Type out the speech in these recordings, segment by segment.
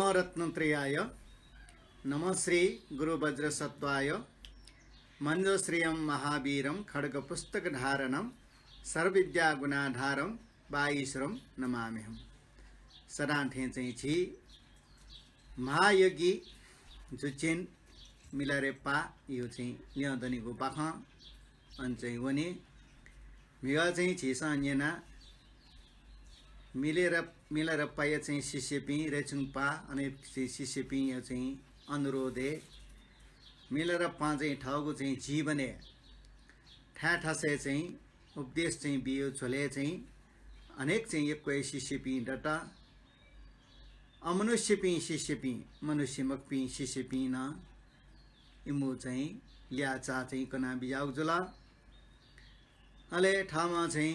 नमो रत्नत्रयाय नमो श्री गुरुवज्रसत्वाय मंजोश्रियं महावीरं खड्गपुस्तकधारणं सर्वविद्यागुणाधारं वाईश्वरं नमाम्यहम्। सरांठे चाहिँ छि महायोगी जुचिन मिलारेपा यो चाहिँ ल्याउँदनीको पाख अनि चाहिँ वनी मिगा चाहिँ छिसा अन्यना मिलेर पाए चाहिँ शिष्यपी रेचुङपा अनि शिष्यपी यो चाहिँ अनुरोधे मिलेर पा चाहिँ ठाउँको चाहिँ जीवने ठासे चाहिँ उपदेश चाहिँ बियो छोले चाहिँ अनेक चाहिँ एक शिष्यपी डटा अमनुष्यपी शिष्यपी मनुष्यमकपी शिष्यपी न इमु चाहिँ ल्याचा चाहिँ कना बियाउ जुला अले ठाउँमा चाहिँ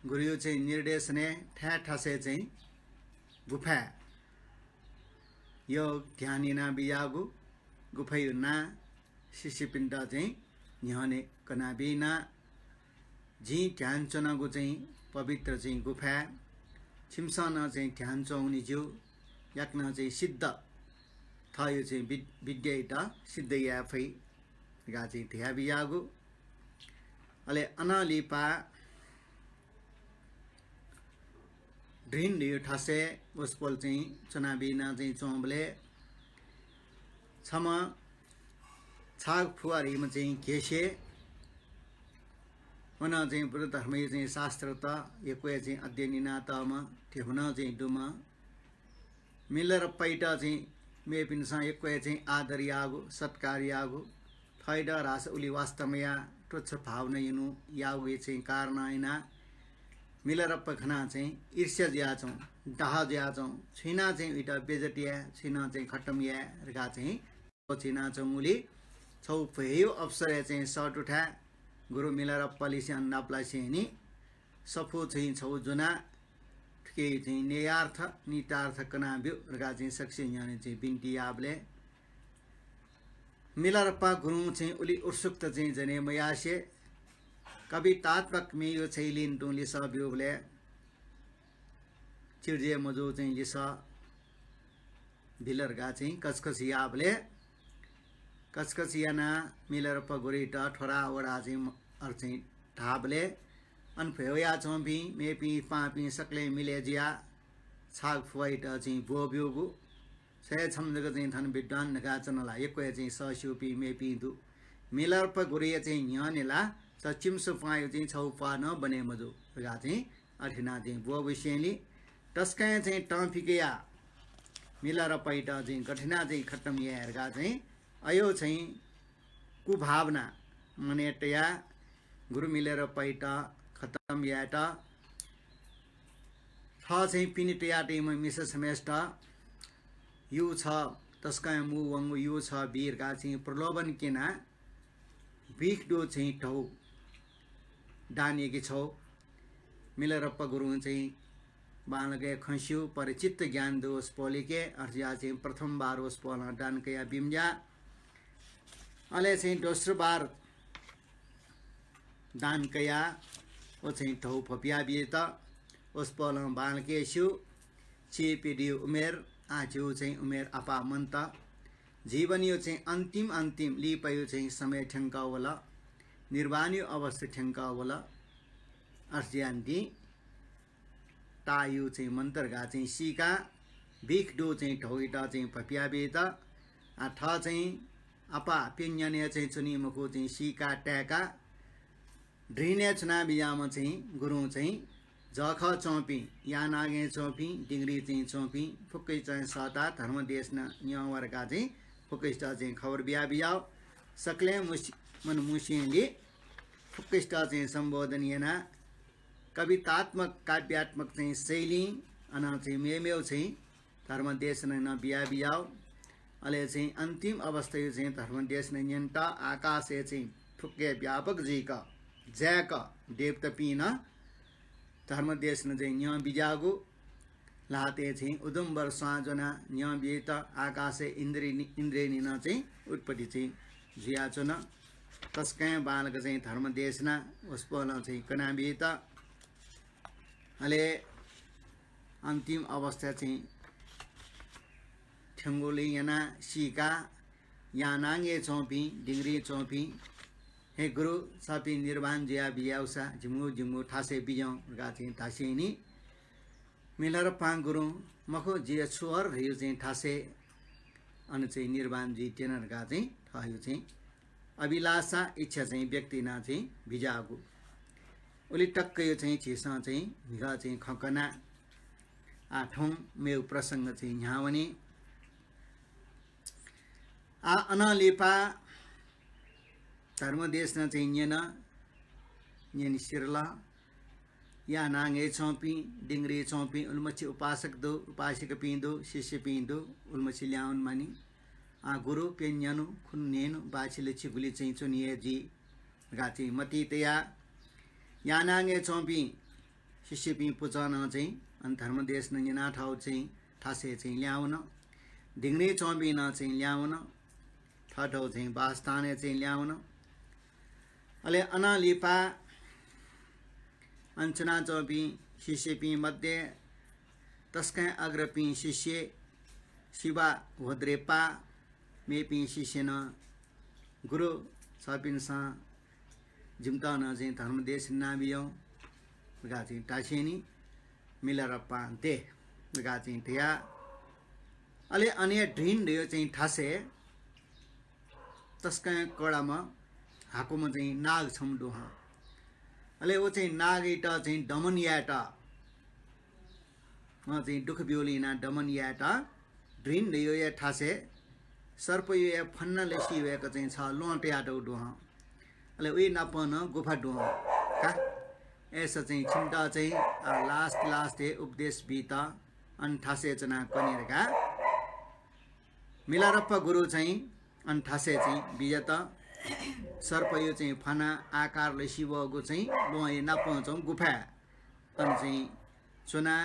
गुरु चाहिँ निर्देश ने ठासे चाहिँ गुफा यो ध्यानिना बियागु गुफायु ना शिष्यपिण्ड चाहिँ न्याने कना बिना जी ध्यान चनागु चाहिँ पवित्र चाहिँ गुफा छिमसन चाहिँ ध्यान चौनी ज्यू याक्न चाहिँ सिद्ध थयो चाहिँ विद्या सिद्ध याफै गा चाहिँ ध्या बियागु अले अनलिपा ड्रिन यो ठासे उसपोल चाहिँ चनाबिना चाहिँ चौबले छमा छाग फुवारीमा चाहिँ घेसे हुन चाहिँ पुरो धर्म चाहिँ शास्त्र त एकोया चाहिँ अध्ययनिना तमा त्यो हुन चाहिँ डुमा मिलेर पैटा चाहिँ मेपिनसा एकोया चाहिँ आदर यागु सत्कार यागु थैडा रास उली वास्तवमा टोछ भावना यनु यागु चाहिँ कारणैना मिलेर पखना चाहिँ ईर्ष्या ज्याचौं डाहा ज्याचौं छिना चाहिँ इटा बेजटिया छिना चाहिँ खटमिया रगा चाहिँ छिना चौमुली छौ भयो अवसर चाहिँ सट उठा गुरु मिलेर पलिसी अन्नाप्ला सेनी सफो चाहिँ छौ जुना के चाहिँ नेयार्थ नितार्थ कना बिउ रगा चाहिँ सक्से याने चाहिँ बिन्ती याबले मिलेर पा गुरु चाहिँ उली उत्सुकता चाहिँ जने मयासे कवितात्मक में यो छैलिन टोली सा बिउले चिर्जे मजो चाहिँ लिसा भिलर गा चाहिँ कचकसियाबले कचकसियाना मिलेर पगोरीटा ठोरा वडा चाहिँ अर चाहिँ ढाबले अनफेया चौपी मेपी पापी सकले मिले जिया छाग फुवाइटा चाहिँ बोब्योगु सय छमजग चाहिँ थन विद्वान नगा चनला एको चाहिँ सस्युपी मेपी दु मिलेर पगोरी चाहिँ न्यानेला सचिम सुपायो चाहिँ छौपा न बने मजो गा चाहिँ अठिना चाहिँ बुवा विषयली टस्काय चाहिँ टम्फिकेया मिलार पैटा चाहिँ गठिना चाहिँ खट्टम यारगा चाहिँ अयो चाहिँ कुभावना मनेटया गुरु मिलेर पैटा खत्तम याटा छ चाहिँ पिनिटया टेम मिस समेष्ट यु छ तस्काय मु वंगु यु छ वीरगा चाहिँ प्रलोभन केना बिख डो चाहिँ ठौ डानिएकी छौ मिलेर गुरु चाहिँ बालके खस्यु परिचित ज्ञान दोष पोलिके अर्जिया चाहिँ प्रथम बार ओस पोल डानकया बिमजा अले चाहिँ दोस्रो बार दानकया ओ चाहिँ ठौ फपिया बित ओस पोल बालके स्यु छि पिडी उमेर आजु चाहिँ उमेर अपा मन्त जीवन यो चाहिँ अन्तिम लिपयो चाहिँ समय ठंका वाला निर्वाणी अवस्था ठंका वाला अर्जियान्ती तायु चाहिँ मन्तरगा चाहिँ सीका बिख डो चाहिँ ढौइटा चाहिँ पपिया बेता आठ चाहिँ अपा पिन्याने चाहिँ चुनी मको चाहिँ सीका ट्याका ड्रिने चुना बियामा चाहिँ गुरु चाहिँ जख चौपी या नागे चौपी डिग्री चाहिँ चौपी फुक्कै चाहिँ सता धर्म देश न न्यावरका चाहिँ फुक्कैस्टा चाहिँ खबर बिया सकले मन मुसिले फुक्कैस्टा चाहिँ सम्बोधनीयना कवितात्मक काव्यात्मक चाहिँ शैली अना चाहिँ मेमेउ चाहिँ धर्म देश न बियाउ अले चाहिँ अन्तिम अवस्था यो चाहिँ धर्म देश न नियन्ता आकाशे चाहिँ फुक्के व्यापक जीका जयक देवतपीन धर्म देश न चाहिँ न्या बिजागु लाते चाहिँ उदुम्बर साँजना न्या बित आकाशे इन्द्रेनी न चाहिँ उत्पत्ति चाहिँ जियाचुन तस्कै बालक चाहिँ धर्म देशना उसपोल चाहिँ कनाबित अले अन्तिम अवस्था चाहिँ ठेंगोली याना सीका यानांगे चौपी डिंगरी चौपी हे गुरु सापी निर्वाण जिया बियाउसा जिमु जिमु ठासे बिजों गाची ठासे नि मिलर पाङ गुरु मखो जिया छुअर रह्यो चाहिँ ठासे अनि चाहिँ निर्वाण जी टेनर गा चाहिँ ठहयो चाहिँ अभिलाषा इच्छा चाहिँ व्यक्ति ना चाहिँ भिजागु ओली टक्क यो चाहिँ छिसा चाहिँ भिगा चाहिँ खकना आठौं मेउ प्रसंग चाहिँ न्यावने आ अनलेपा धर्मदेश न चाहिँ न्यन सिरला या नांगे चौपी डिंगरी चौपी उलमची उपासक दो उपासक पिंदो शिष्य पिंदो उलमची ल्याउन मानी आ गुरु पेन्यानु खुन्नेनु बाछिले चिगुली चाहिँ चुनिए जी गाची मती तया या नांगे चौपी शिष्य पि पुजन चाहिँ अन धर्मदेश न न्यना ठाउँ चाहिँ ठासे चाहिँ ल्याउन डिंगरी चौपी न चाहिँ ल्याउन ठठौ चाहिँ बास्ताने चाहिँ ल्याउन अले अनालिपा अंचना चौपी शिष्य पी मध्य तस्कै अग्रपी शिष्य शिवा भद्रेपा मेपी शिष्य न गुरु सपिन सा जिम्ता न चाहिँ धर्मदेश नाबियो गाची टासेनी मिलरप्पा दे गाची थिया अले अन्य ढिन दियो चाहिँ ठासे तस्कै कडामा हाकोमा चाहिँ नाग छम दोहा अले वो चाहिँ नागेटा चाहिँ डमनियाटा म चाहिँ दुख बियोलिना डमनियाटा ड्रिन दियो या ठासे सर्प यो या फन्न लेसी वेको चाहिँ छ लोटे आटो दोहा अले उही नपन गुफा दोहा का ऐसा चाहिँ चिन्ता चाहिँ लास्ट है उपदेश बीता अन ठासे जना कनेरका मिलारप्पा गुरु चाहिँ अन ठासे चाहिँ बिजता सर्प यो चाहिँ फना आकारले शिवको चाहिँ लोए नपहुँचौँ गुफा अनि चाहिँ चुना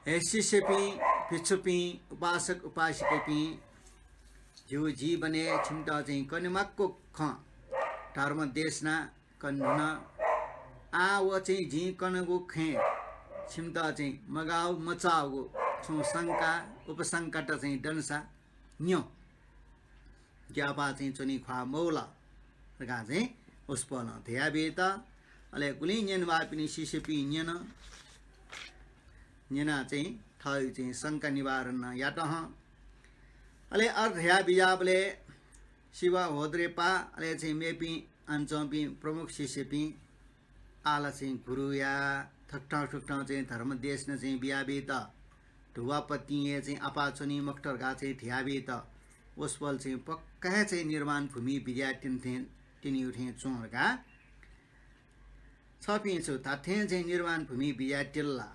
हे शिष्यपी पिछुपी उपासक उपासिकपी जिउ जी बने छिम्टा चाहिँ कनिमक्को ख धर्म देशना कन्हुन आ वो चाहिँ जी कनको खे छिम्टा चाहिँ मगाउ मचाउको छु शङ्का उपसङ्कट चाहिँ डन्सा न्यो ज्यापा चाहिँ चुनी खुवा मौला गा चाहिँ उसपल ध्या बेता अले कुली न्यन वापिनी शिशुपी न्यन न्यना चाहिँ थई चाहिँ शङ्का निवारण याटह अले अर्थ ह्या बिजाबले शिवा होद्रेपा अले चाहिँ मेपी अञ्चपी प्रमुख शिष्यपी आला चाहिँ गुरु या थक्टा ठुक्टा चाहिँ धर्म देश न चाहिँ बिया बेता धुवापति चाहिँ अपाचनी मक्टर गा चाहिँ ध्या बेता उसपल चाहिँ पक्का चाहिँ निर्माण भूमि विद्यार्थी तिनी उठे चोरका छपिन्छु थाथे चाहिँ निर्माण भूमि विद्यार्थीला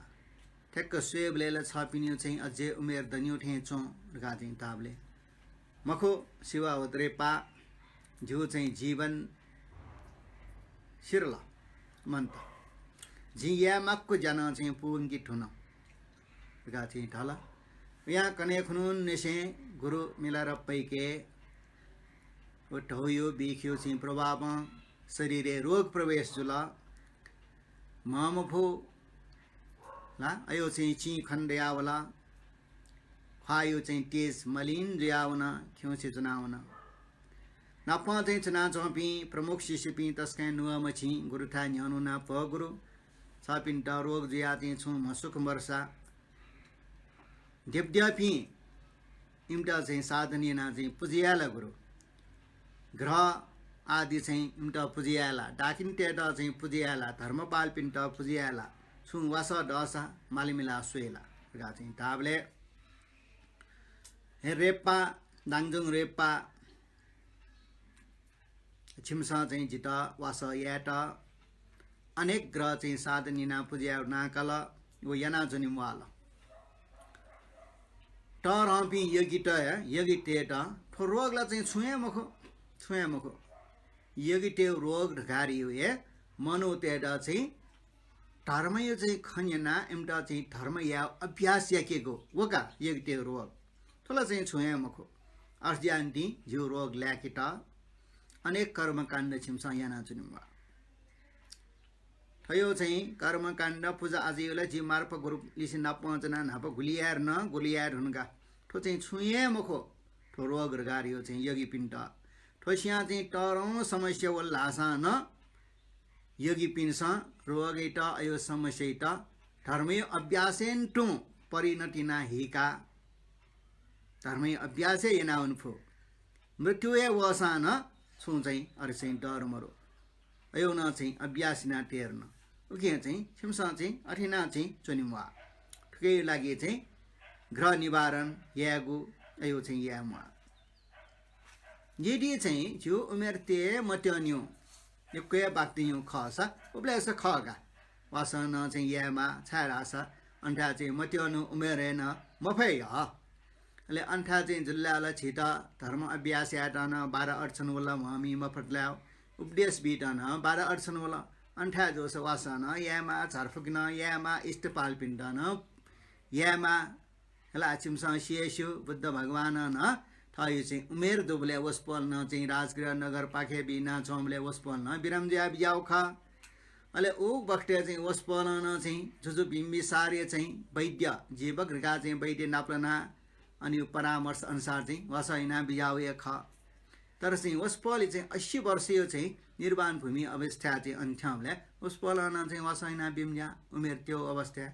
ठ्याक्क स्वेबलेला छपिन्यो चाहिँ अझै उमेर दनि उठे चोरका चाहिँ ताबले मखो शिवा होद्रेपा जो चाहिँ जीवन शिरला मन्त जिया मक्को जना चाहिँ पुंगी ठुन गा चाहिँ ढला यहाँ कने खुनुन निसे गुरु मिलार पैके उठौयो बिख्यो चाहिँ प्रभाव शरीरे रोग प्रवेश जुला मामफो ला अयो चाहिँ ची खण्डयावला खायो चाहिँ तेज मलिन ज्यावना खिउँसे चुनावना नापा चाहिँ चुना चौपी प्रमुख शिशुपी तस्कै नुवा मछी गुरु था न्यानु ना प गुरु छापिन्टा रोग ज्या चाहिँ छु मसुख वर्षा देवद्यापी इम्टा चाहिँ साधनीय ना चाहिँ पुजियाला गुरु ग्रह आदि चाहिँ इम्टा पुजियाला डाकिन टेटा चाहिँ पुजियाला धर्मपाल पिन्टा पुजियाला छु वास दसा मालिमिला सुएला गा चाहिँ ताबले हे रेप्पा दाङजुङ रेप्पा छिमसा चाहिँ जिता वास याटा अनेक ग्रह चाहिँ साधनीय ना पुजिया नाकल वो यना जुनिमवाल टरपी यगिट यगिटेट ठो रोगलाई चाहिँ छुए मुखो यगिटे रोग ढगारी हो ये मनो तेटा चाहिँ धर्म यो चाहिँ खन्यना एमटा चाहिँ धर्म या अभ्यास याकेको वका यगिटे रोग ठोला चाहिँ छुए मुखो अर्ज्यान्ती जिउ रोग ल्याकेटा अनेक कर्मकाण्ड छिमसा याना चुनिमवा थयो चाहिँ कर्मकाण्ड पूजा आजियोला जी मार्प गुरु लिसिन नापचना नाप गुलियार न गुलियार हुनका ठो चाहिँ छुए मखो ठो रोग गारियो चाहिँ योगी पिण्ड ठो स्या चाहिँ टरौँ समस्या वल्लासा न योगी पिन्स रोगै त अयो समस्या त धर्मै अभ्यासेन टु परिणति ना हिका धर्मै अभ्यासै येना उन्फो मृत्युए वसान छु चाहिँ अरे चाहिँ डर मरो अयो न चाहिँ अभ्यासिना टेर्न उके चाहिँ छिमसा चाहिँ अठिना चाहिँ चुनिमुवा ठुकै लागि चाहिँ ग्रह निवारण यागु अयो चाहिँ यामुवा यदि चाहिँ जो उमेर ते मट्यान्यो यो के बाक्तियो खसा उब्ले स खगा वासन चाहिँ यामा छारासा अन्ठा चाहिँ मट्यानु उमेरेन मफै ह ले अन्ठा चाहिँ जुल्लाला छिटा धर्म अभ्यास याटन 12 अडचन वला हामी मफटल्याउ उपदेश बिटन 12 अडचन वला अन्ठा जोस वासन यामा झारफुकिन यामा इष्टपाल पिण्डन यामा हला चिमसा सियसु बुद्ध भगवान न थायो चाहिँ उमेर दुबले वस्पल न चाहिँ राजगृह नगर पाखे बिना चोमले वस्पल न बिरमज्या बियाउ खा अले ऊ बक्टे चाहिँ वस्पल न चाहिँ जुजु बिम्बी सारे चाहिँ वैद्य जीवक रिका चाहिँ वैद्य नाप्लना अनि परामर्श अनुसार चाहिँ वसैना बियाउ ख तर चाहिँ वस्पल चाहिँ 80 वर्षीय चाहिँ निर्वाण भूमि अवस्था चाहिँ अन्थ्यामले वस्पल न चाहिँ वसैना बिम्या उमेर त्यो अवस्था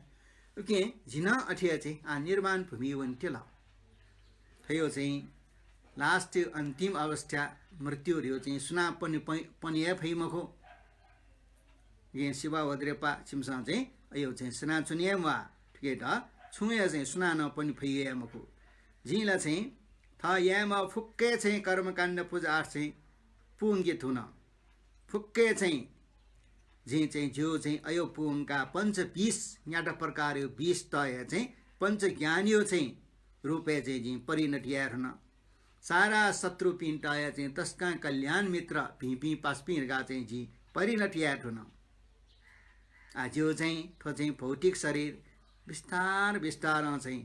के झिना अठिया चाहिँ आ निर्वाण भूमि वन्त्य ल थयो चाहिँ लास्ट अन्तिम अवस्था मृत्यु रियो चाहिँ सुना पनि फैमखो ये शिवा वद्रेपा चिमसा चाहिँ अयो चाहिँ सुना चुनिएमा ठिकै त छुए चाहिँ सुना न पनि फैएमखो जिला चाहिँ था यामा फुक्के चाहिँ कर्मकाण्ड पूजा आर्ट चाहिँ पुङ्गित हुन फुक्के चाहिँ जे चाहिँ जो चाहिँ अयो पुङका पंच 20 न्याट प्रकार 20 तय चाहिँ पंच ज्ञानियो चाहिँ रूपे चाहिँ जी परिणतिया हुन सारा शत्रु पिण्टय चाहिँ तस्का कल्याण मित्र भिपी पासपिरगा चाहिँ जी परिणतिया हुन आजो चाहिँ थो चाहिँ भौतिक शरीर विस्तार विस्तार चाहिँ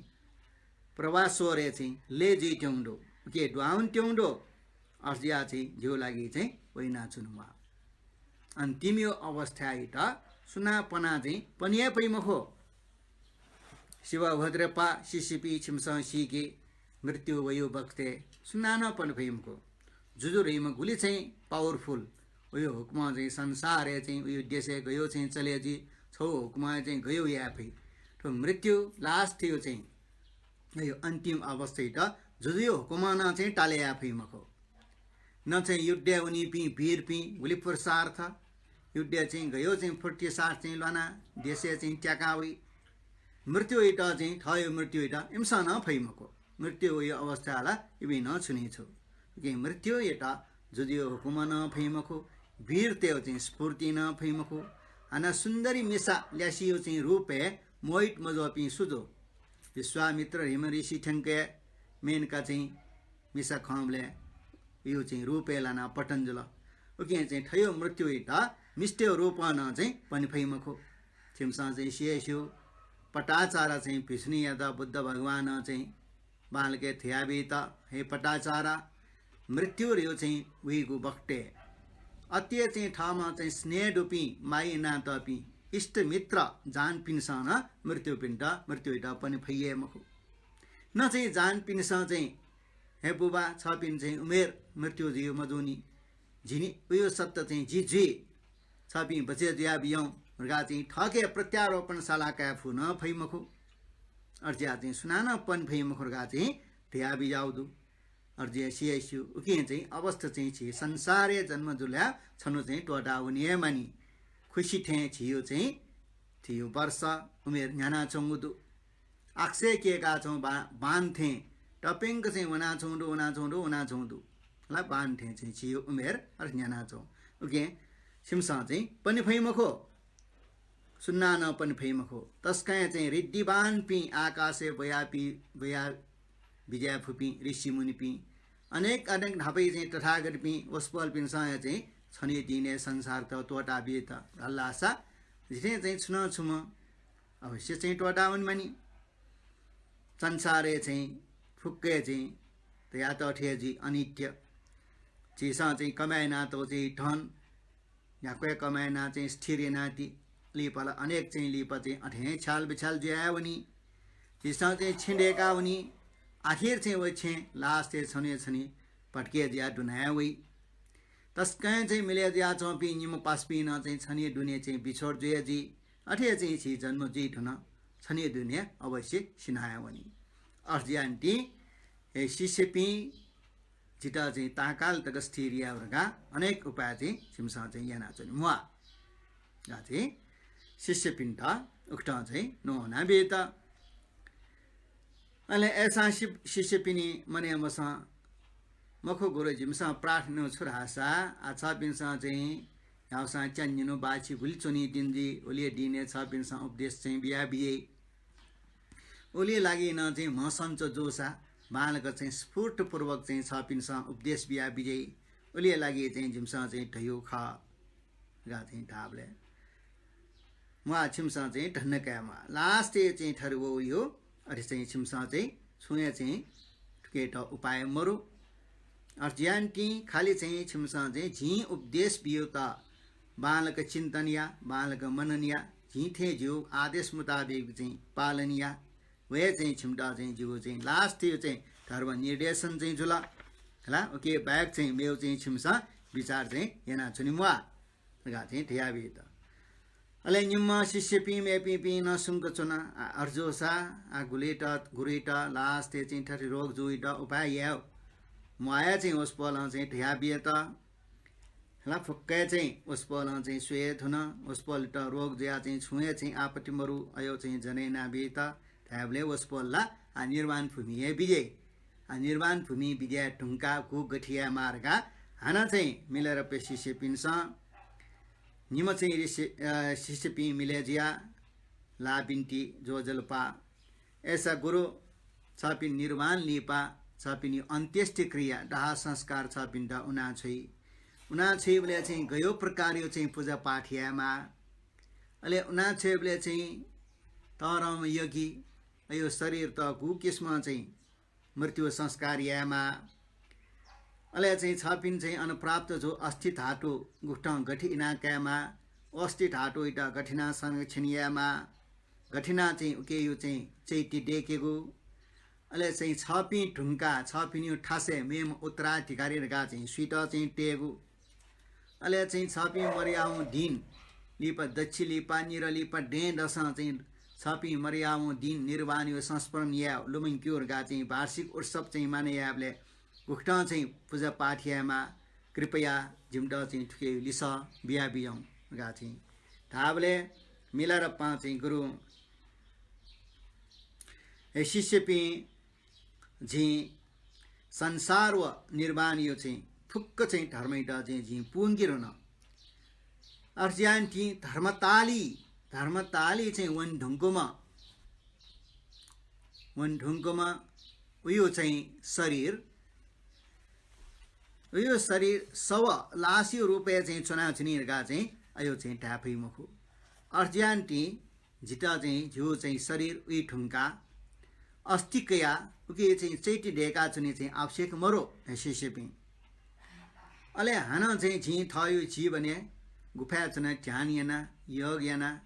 प्रवासोरे चाहिँ ले जी ट्याउँडो के ड्वाउन ट्याउँडो अर्जिया चाहिँ जो लागि चाहिँ वैना चुनुमा अन्तिम अवस्था त सुनापना चाहिँ पनिया पैमखो शिव भद्रपा सिसिपी छिमसा सिके मृत्यु वयो बक्ते सुनाना पन भैमको जुजुर हिम गुली चाहिँ पावरफुल उयो हुकमा चाहिँ संसार चाहिँ उयो देशे गयो चाहिँ चले जी छौ हुकमा चाहिँ गयो याफै तो मृत्यु लास्ट थियो चाहिँ यो अन्तिम अवस्था त जुजु हुकमा न चाहिँ टाले याफै मखो न चाहिँ युद्ध उनी पी वीर पी गुली पुरसार्थ युद्ध चाहिँ गयो चाहिँ फुर्ती साथ चाहिँ लना देशे चाहिँ ट्याकावी मृत्यु इटा चाहिँ थयो मृत्यु इटा इम्सा न फैमको मृत्यु यो अवस्थाला इबि न छुने छु कि मृत्यु इटा जुदियो हुकुम न फैमको वीर त्यो चाहिँ स्फूर्ति न फैमको अना सुन्दरी मिसा ल्यासियो चाहिँ रूपे मोइट मजोपी सुजो विश्वामित्र हिम ऋषि ठंके मेनका चाहिँ मिसा खमले यो चाहिँ रूपे लाना पतञ्जल ओके चाहिँ थयो मृत्यु इटा मिष्टे रूप न चाहिँ पनि फैमको छिमसा चाहिँ शेषु पटाचारा चाहिँ भिष्णी यदा बुद्ध भगवान चाहिँ बालके थियाबी त हे पटाचारा मृत्यु रियो चाहिँ विगु बक्टे अत्य चाहिँ ठामा चाहिँ स्नेह डुपी माई नातपी इष्ट मित्र जान पिनसन मृत्यु पिण्ड मृत्यु इटा पनि फैए मखो न चाहिँ जान पिनसन चाहिँ हे बुबा छ पिन चाहिँ उमेर मृत्यु जियो मजोनी झिनी उयो सत्य चाहिँ जी जी छ पिन बचे दिया बियौं मृगा चाहिँ ठके प्रत्यारोपण शालाका फुन फैमखो अर्जिया चाहिँ सुनाना पन फैमखोर्गा चाहिँ ध्या बिजाउदु अर्जिया सियसु उके चाहिँ अवस्था चाहिँ छि संसारे जन्म जुल्या छनु चाहिँ टोटा उनी मानी खुसी थे छियो चाहिँ थियो वर्ष उमेर न्याना चंगुदु आक्से केका छौ बान थे टपिंग चाहिँ वना छौंडु ला बान थे चाहिँ छियो उमेर अर न्याना छौ उके सिमसा चाहिँ पनि फैमखो सुन्ना न पनि फैमखो तस्काय चाहिँ रिद्धिवान पी आकाशे बया विजय फुपी ऋषि मुनि पी अनेक ढापै चाहिँ तथागत पी वस्पल पिनसाय चाहिँ छने दिने संसार त टोटा बित हल्लासा जिथे चाहिँ छुन छुम अवश्य चाहिँ टोटा उन मानी संसारे चाहिँ फुक्के चाहिँ तया त ठेजी अनित्य चिसा चाहिँ कमाएना त चाहिँ धन या कोही कमाएना चाहिँ स्थिर नाति लिपल अनेक चाहिँ लिप चाहिँ अठे छाल बिछाल ज्या उनी चिसा चाहिँ छिंडेका उनी आखिर चाहिँ वो चाहिँ लास्ट छने छने पटके दिया दुनाया वही तस्कैं चाहिँ मिले दिया चौपी निम पासपी न चाहिँ छने दुनिया चाहिँ बिछोड जुए जी अठे चाहिँ छि जन्म जी ठुन छने दुनिया अवश्य सिनाया वनी अर्जियान्टी ए शिष्यपी जिता चाहिँ ताकाल तक स्थिरिया वर्गा अनेक उपाय चाहिँ छिमसा चाहिँ याना चाहिँ मुआ चाहिँ शिष्यपिन्टा उक्टा चाहिँ नहोना बेता अले ऐसा शिष्यपिनी मने मसा मखो गुरु जिमसा प्रार्थना छुरासा आछा बिनसा चाहिँ यावसा चन्यनो बाछि भुलचुनी दिनजी ओलिए दिने छ बिनसा उपदेश चाहिँ बिया बिए ओलिए लागि न चाहिँ मसञ्च जोसा बालक चाहिँ स्फूर्तपूर्वक चाहिँ छ बिनसा उपदेश बिया बिजे ओलिए लागि चाहिँ जिमसा चाहिँ ढयो खा गा चाहिँ ढाबले म छिमसा चाहिँ ढन्नकामा लास्ट चाहिँ ठरवो यो अरे चाहिँ छिमसा चाहिँ छुए चाहिँ केटा उपाय मरु अर्जियान्टी खाली चाहिँ छिमसा चाहिँ झी उपदेश बियोता बालक चिन्तनिया बालक मननिया झी थे जो आदेश मुताबिक चाहिँ पालनिया वे चाहिँ छिमटा चाहिँ जो चाहिँ लास्ट थियो चाहिँ धर्म निर्देशन चाहिँ जुला होला ओके ब्याग चाहिँ मेउ चाहिँ छिमसा विचार चाहिँ याना चुनिमुआ गा चाहिँ ठ्याबी त अले निम्मा शिष्य पी मे पी न सुंग चुना अर्जोसा आ गुलेटा गुरेटा लास्ट चाहिँ ठरी रोग जुइटा उपाय याव माया चाहिँ उस पल चाहिँ ठ्याबी त ला फुक्कै चाहिँ उस पल चाहिँ सुए थुन उस पल त रोग ज्या चाहिँ छुए चाहिँ आपति मरु अयो चाहिँ जनै नाबी त ठ्याबले उस पल ला आ निर्वाण भूमि विजय आ निर्वाण भूमि विद्या ढुङ्का गु गठिया मार्गा हाना चाहिँ मिलेर पे शिष्य पिन्सा निम चाहिँ शिष्यपी मिलेजिया लाबिन्टी जो जलपा ऐसा गुरु छापिन निर्वाण लिपा छापिनी अन्त्येष्टि क्रिया दाह संस्कार छापिन दा उना छै बोले चाहिँ गयो प्रकार यो चाहिँ पूजा पाठियामा अले उना छै बोले चाहिँ तरम योगी यो शरीर त गु किस्म चाहिँ मृत्यु संस्कार यामा अले चाहिँ छापिन चाहिँ अनुप्राप्त जो अस्थि धातु गुठ गठी इनाकामा अस्थि धातु इटा गठिना संरक्षणियामा गठिना चाहिँ उके यो चाहिँ चैती डेकेगु अले चाहिँ छपी ढुङ्का छपिन यो ठासे मेम उत्तराधिकारी रगा चाहिँ स्वीट चाहिँ टेगु अले चाहिँ छपी मरियाउ दिन लिप दक्षि लिपा निर लिपा डे दश चाहिँ छपी मरियाउ दिन निर्वाण यो संस्मरण या लुमिङ क्योरगा चाहिँ वार्षिक उत्सव चाहिँ माने याबले गुक्टा चाहिँ पूजा पाठियामा कृपया जिम्डा चाहिँ ठुके लिस बिया बियौँ गा चाहिँ ढाबले मिलाएर पाँ चाहिँ गुरु शिष्यपी झी संसार व निर्वाण यो चाहिँ फुक्क चाहिँ धर्मैटा चाहिँ झी पुङ्गिरो न अर्जियान्टी धर्मताली चाहिँ वन ढुङ्गोमा उयो चाहिँ शरीर यो शरीर सव लासी रूपे चाहिँ चुनाचुनीहरूका चाहिँ अयो चाहिँ ढाफै मुखु अर्जियान्टी झिटा चाहिँ झ्यू चाहिँ शरीर उही ठुङ्का अस्तिकया उके चाहिँ चैटी ढेका चुनी चाहिँ आवश्यक मरो शिष्यपी अले हाना चाहिँ झी थयो झी भने गुफा चुना ध्यान याना योग याना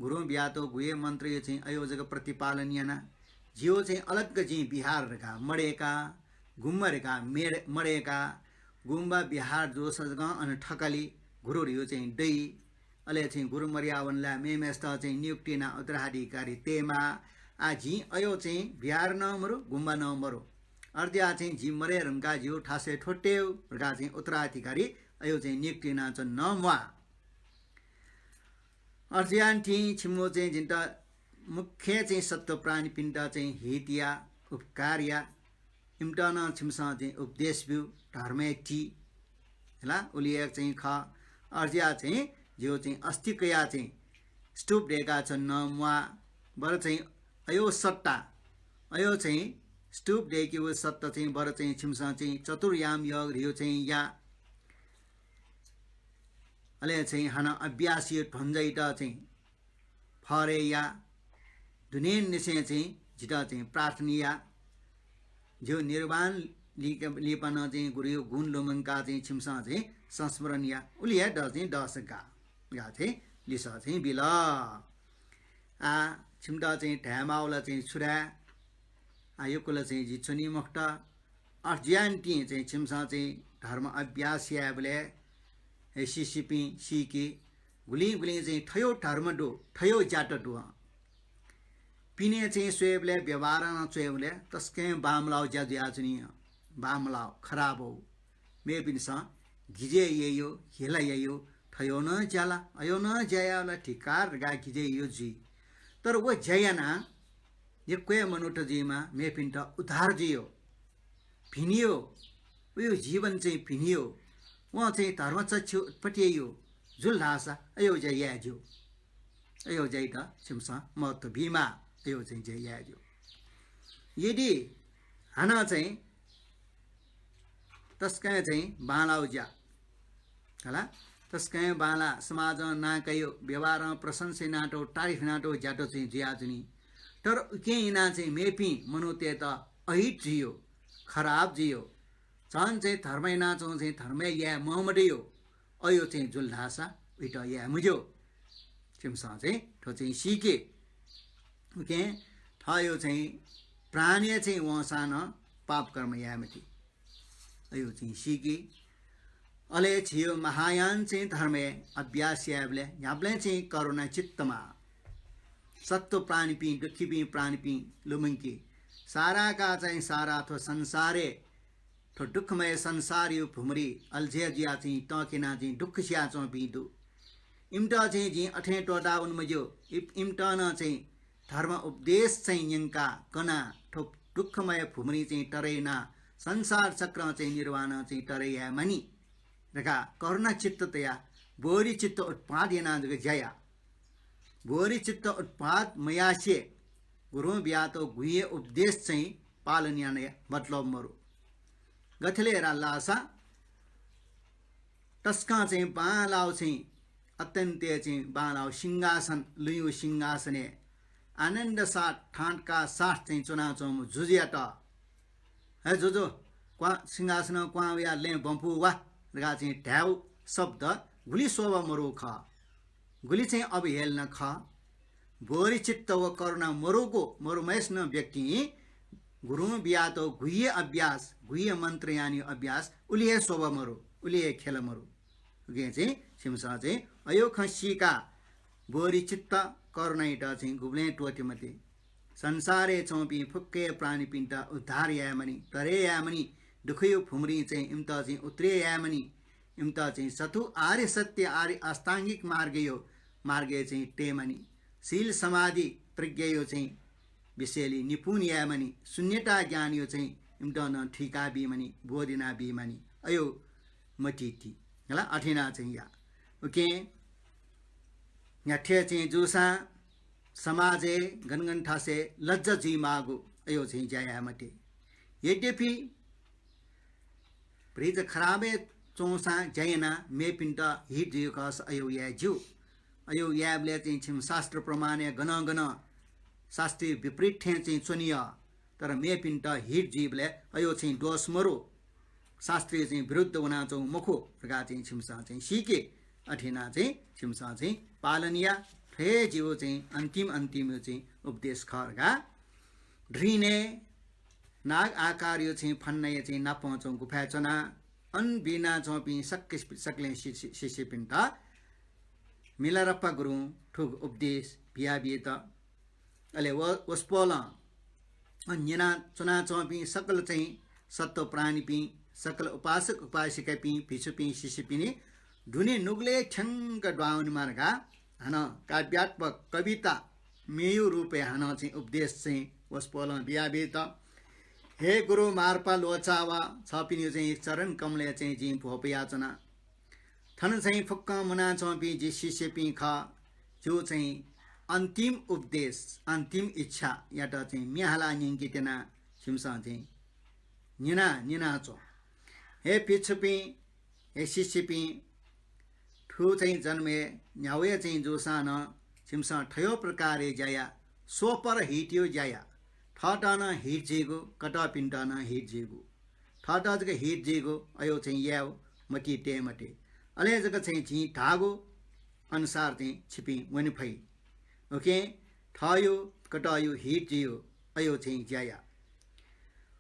गुरु ब्यातो गुए मन्त्र यो चाहिँ अयोजक प्रतिपालन याना जियो चाहिँ अलग चाहिँ बिहारका मडेका गुम्मरेका मडेका गुम्बा बिहार जो सजगा अनि ठकली गुरु यो चाहिँ दै अले चाहिँ गुरु मर्यावनला मेमेस्त चाहिँ नियुक्तिना उत्तराधिकारी तेमा आजी अयो चाहिँ बिहार नमरो गुम्बा नमरो अर्द्या चाहिँ झी मरे रंगा जियो ठासे ठोटेउ रगा चाहिँ उत्तराधिकारी अयो चाहिँ नियुक्तिना चाहिँ नमवा अर्जियान्टी छिमो चाहिँ जिन्ता मुख्य चाहिँ सत्व प्राणी पिण्ड चाहिँ हितिया उपकार्या इम्टन छिमसा चाहिँ उपदेश बिउ धर्मेटी होला उलिया चाहिँ ख अर्जिया चाहिँ जो चाहिँ अस्तिकया चाहिँ स्टुप ढेका छन् नमुवा बर चाहिँ अयो सट्टा अयो चाहिँ स्टुप ढेकी वो सत्ता चाहिँ बर चाहिँ छिमसा चाहिँ चतुर्याम योग रियो चाहिँ या अले चाहिँ हाना अभ्यासी ठन्जैटा चाहिँ फरे या दुनेन निसे चाहिँ जिता चाहिँ प्रार्थनीया जो निर्वाण लिपन चाहिँ गुरु गुण लोमंका चाहिँ छिमसा चाहिँ संस्मरण या उलिया ड चाहिँ दशका गा चाहिँ लिसा चाहिँ बिला आ छिमटा चाहिँ ढ्यामाउला चाहिँ छुरा यो कुल चाहिँ जिच्छुनी मक्त अर्ज्यान्टी चाहिँ छिमसा चाहिँ धर्म अभ्यास याबले सिसिपी सिकी गुली गुली चाहिँ ठयो धर्म डो ठयो जाट डो पिने चाहिँ स्वेबले व्यवहार न स्वेबले तस्के बामलाव ज्याजु याजुनी बामलाव खराब हो मे पिनसा गिजे यो हेला यो ठयो न जाला अयो न जयाला ठिकार गा गिजे यो जी तर वो जयना ये कोय मनुट जीमा मे पिन्ट उद्धार जियो भिनियो उयो जीवन चाहिँ भिनियो वहाँ चाहिँ धर्म चच्छु पटियो जुल लासा अयो जय याजो अयो जय त छिमसा महत्व भीमा अयो चाहिँ जय याजो यदि हाना चाहिँ तस्कै चाहिँ बालाउ ज्या होला तस्कै बाला समाज नाकयो व्यवहार प्रशंसा नाटो तारिफ नाटो ज्याटो चाहिँ जियाजुनी तर के इना चाहिँ मेपी मनुते त अहित जियो खराब जियो झन् चाहिँ धर्मै नाचौँ चाहिँ धर्मै या महमडियो अयो चाहिँ जुल ढासा उइट या मुज्यो छिमसा चाहिँ ठो चाहिँ सिके ओके ठयो चाहिँ प्राणी चाहिँ वसान पाप कर्म यामति अयो चाहिँ सिके अले छियो महायान चाहिँ धर्मे अभ्यास याबले याबले चाहिँ करुणा चित्तमा सत्व प्राणी पी दुखी पी प्राणी पी लुमंकी सारा का चाहिँ सारा थो संसारे थो दुखमय संसार यो भुमरी अल्झे जिया चाहिँ टकिना चाहिँ दुख स्या चो पिदु इम्टा चाहिँ जी अठे टोटा उन्मजो इम्टा न चाहिँ धर्म उपदेश चाहिँ यंका कना थो दुखमय भुमरी चाहिँ टरेना संसार चक्र चाहिँ निर्वाण चाहिँ टरेया मनी रका करुणा चित्ततया बोरी चित्त उत्पाद यना जग जया बोरी चित्त उत्पाद मयासे गुरु ब्यातो गुये उपदेश चाहिँ पालन याने मतलब मरु गथले रालासा तस्का चाहिँ बालाउ चाहिँ अत्यन्ते चाहिँ बालाउ सिंहासन लुयु सिंहासने आनन्द साथ ठाटका साथ चाहिँ चुनाचोम जुजियाट है जोजो क्वा सिंहासन क्वाया ले बम्पु वा रगा चाहिँ ढ्याउ शब्द गुली शोभा मरु ख गुली चाहिँ अब हेल्न ख बोरी चित्त व करुणा मरुको मरुमयस न व्यक्ति गुरु बियातो गुह्य अभ्यास गुह्य मन्त्र यानी अभ्यास उलिए शोभा मरु उलिए खेल मरु गे चाहिँ सिमसा चाहिँ अयो खसीका बोरी चित्त करुणा इटा चाहिँ गुब्ले टोटीमध्ये संसारे चौपी फुक्के प्राणी पिन्टा उद्धार यामनी तरे यामनी दुखयो फुमरी चाहिँ इम्ता चाहिँ उत्रे यामनी इम्ता चाहिँ सतु आर्य सत्य आर्य अष्टाङ्गिक मार्गे चाहिँ टेमनी शील समाधि प्रज्ञयो चाहिँ विषयली निपुण यामनी शून्यता ज्ञान यो चाहिँ इम्ता न ठिका बिमनी बोधिना बिमनी अयो मटिटी होला अठिना चाहिँ या ओके याठे चाहिँ जुसा समाजे गनगन ठासे लज्ज जी मागो अयो चाहिँ जाया मटे यद्यपि प्रिज खराबे चौसा जयना मे पिन्ट हिट जियो कस अयो या ज्यू अयो याबले चाहिँ छिम शास्त्र प्रमाणे गन शास्त्रीय विपरीत ठे चाहिँ चुनिय तर मे पिन्ट हिट जीवले अयो चाहिँ दोष मरो शास्त्रीय चाहिँ विरुद्ध हुना चौ मुखो रगा चाहिँ छिमसा चाहिँ सिके अठिना चाहिँ छिमसा चाहिँ पालनिया फे जीव चाहिँ अन्तिम यो चाहिँ उपदेश खरगा ढ्रिने नाग आकार यो चाहिँ फन्नय चाहिँ नपहुँचौ गुफा चना अनबिना चौपी सक्ले शिष्य पिन्टा मिलारप्पा गुरु ठुग उपदेश बिया बिएत अले वस्पोल अन्यना चुना चौपी सकल चाहिँ सत्व प्राणी पी सकल उपासक उपासिका पी पिछु पी शिष्य पिने ढुने नुगले ठ्याङ्क ड्वाउन मार्गा हन काव्यात्मक कविता मेयु रूपे हन चाहिँ उपदेश चाहिँ वस्पोल बिया बिएत हे गुरु मार्पा लोचावा छपिने चाहिँ एक चरण कमले चाहिँ जी भोप याचना थन चाहिँ फुक्क मुना चौपी जी शिष्य पी ख जो चाहिँ अन्तिम उपदेश अन्तिम इच्छा याट चाहिँ म्याहला निङ्किटेना छिमसा चाहिँ निना चो हे पिछुपी हे शिष्य पी ठु चाहिँ जन्मे न्यावे चाहिँ जोसान छिमसा ठयो प्रकारे जाया सोपर हिट्यो जाया ठटा न हिट जेगो कटा पिन्टा न हिट जेगो ठटा जग हिट जेगो अयो चाहिँ याव मटी टे मटे अले जग चाहिँ झी ढागो अनुसार चाहिँ छिपी वनिफै ओके ठयो कटायो हिट जियो अयो चाहिँ ज्याया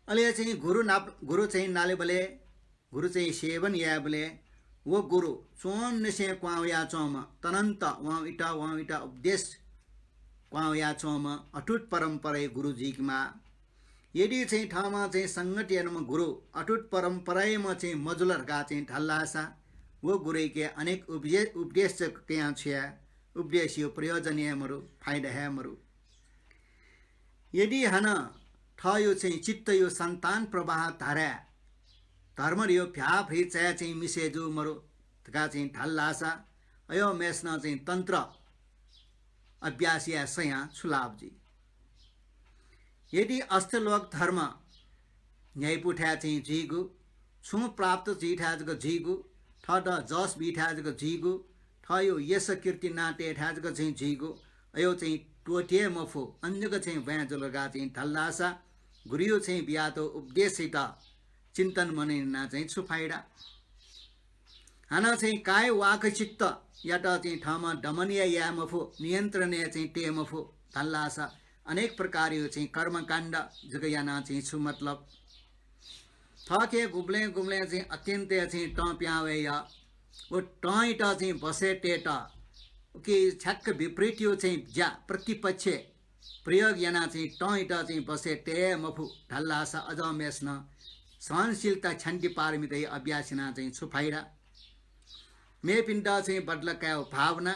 अहिले चाहिँ गुरु चाहिँ नाले बोले गुरु चाहिँ सेवन या बोले वो गुरु चोन से क्वाव या चौम तनंत वहाँ इटा उपदेश क्वाव या चौम अटूट परंपरा गुरुजी की माँ यदि चाहिँ ठाउँमा चाहिँ संगठनमा गुरु अटूट परंपरामा चाहिँ मजुलरका चाहिँ ढल्लासा वो गुरु के अनेक उपदेश क्या छ उपदेश यो प्रयोजनीयहरू फाइदाहरू यदि हन ठयो चाहिँ चित्त यो संतान प्रवाह धारा धर्म यो फ्याफ हिचा चाहिँ मिसेजु मरु तका चाहिँ ढल्लासा अयो मेस्न चाहिँ तन्त्र अभ्यास या सया छुलावजी यदि अष्टलोक धर्म न्यायपुठा चाहिँ जीगु छु प्राप्त जीठाजको जीगु ठड जस बिठाजको जीगु ठयो यस कीर्ति नाटे ठाजको चाहिँ जीगु अयो चाहिँ टोटे मफो अन्यको चाहिँ व्याजलगा चाहिँ ढल्लासा गुरियो चाहिँ बियातो उपदेशित चिन्तन मनेना चाहिँ छुफाइडा हाना चाहिँ काय वाक चित्त याटा चाहिँ ठाउँमा दमनीय या मफो नियन्त्रणीय चाहिँ टे मफो ढल्लासा अनेक प्रकार यो चाहिँ कर्मकाण्ड जगयाना चाहिँ छु मतलब थके गुब्ले चाहिँ अत्यन्तै चाहिँ टप्यावे या वो टॉइट चाहिँ बसे टेट कि छक्क विपरीत यो चाहिँ ज्या प्रतिपक्ष प्रयोग याना चाहिँ टॉइट चाहिँ बसे टे मफु ढल्लासा अझ मेस्न सहनशीलता छन्टी पारमित अभ्यासना चाहिँ छुफाइरा मे पिण्ड चाहिँ बदलका भावना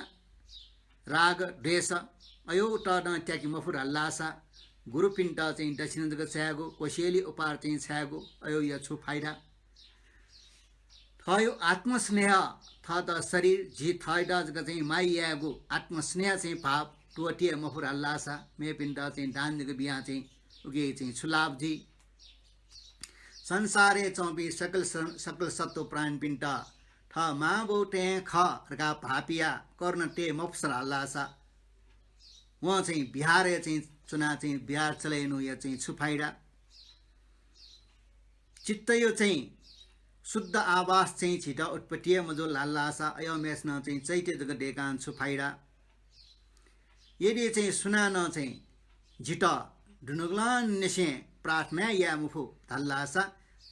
राग द्वेष अयो टन ट्याकी मफुर हल्लासा गुरुपिण्ड चाहिँ दक्षिण जगत छ्यागो कोसेली उपार चाहिँ छ्यागो अयो या छुफाइरा थयो आत्मस्नेह थ त शरीर जी थैड जगत चाहिँ माइयागो आत्मस्नेह चाहिँ भाव टोटिए मफुर हल्लासा मे पिण्ड चाहिँ दानजको बिहा चाहिँ उगे चाहिँ छुलावजी संसारे चौबी सकल सत्व प्राण पिण्ड थ माबो टे ख रका भापिया कर्ण टे मफसर हल्लासा वहाँ चाहिँ बिहार चाहिँ चुना चाहिँ बिहार चलाइनु या चाहिँ छुफाइडा चित्त यो चाहिँ शुद्ध आवास चाहिँ छिटा उत्पत्तिय मजो लाल्लासा अयो मेस्न चाहिँ चैत्य जग डेकान छुफाइडा यदि चाहिँ सुना न चाहिँ झिट ढुनुग्लान नेसे प्रार्थना या मुफु धल्लासा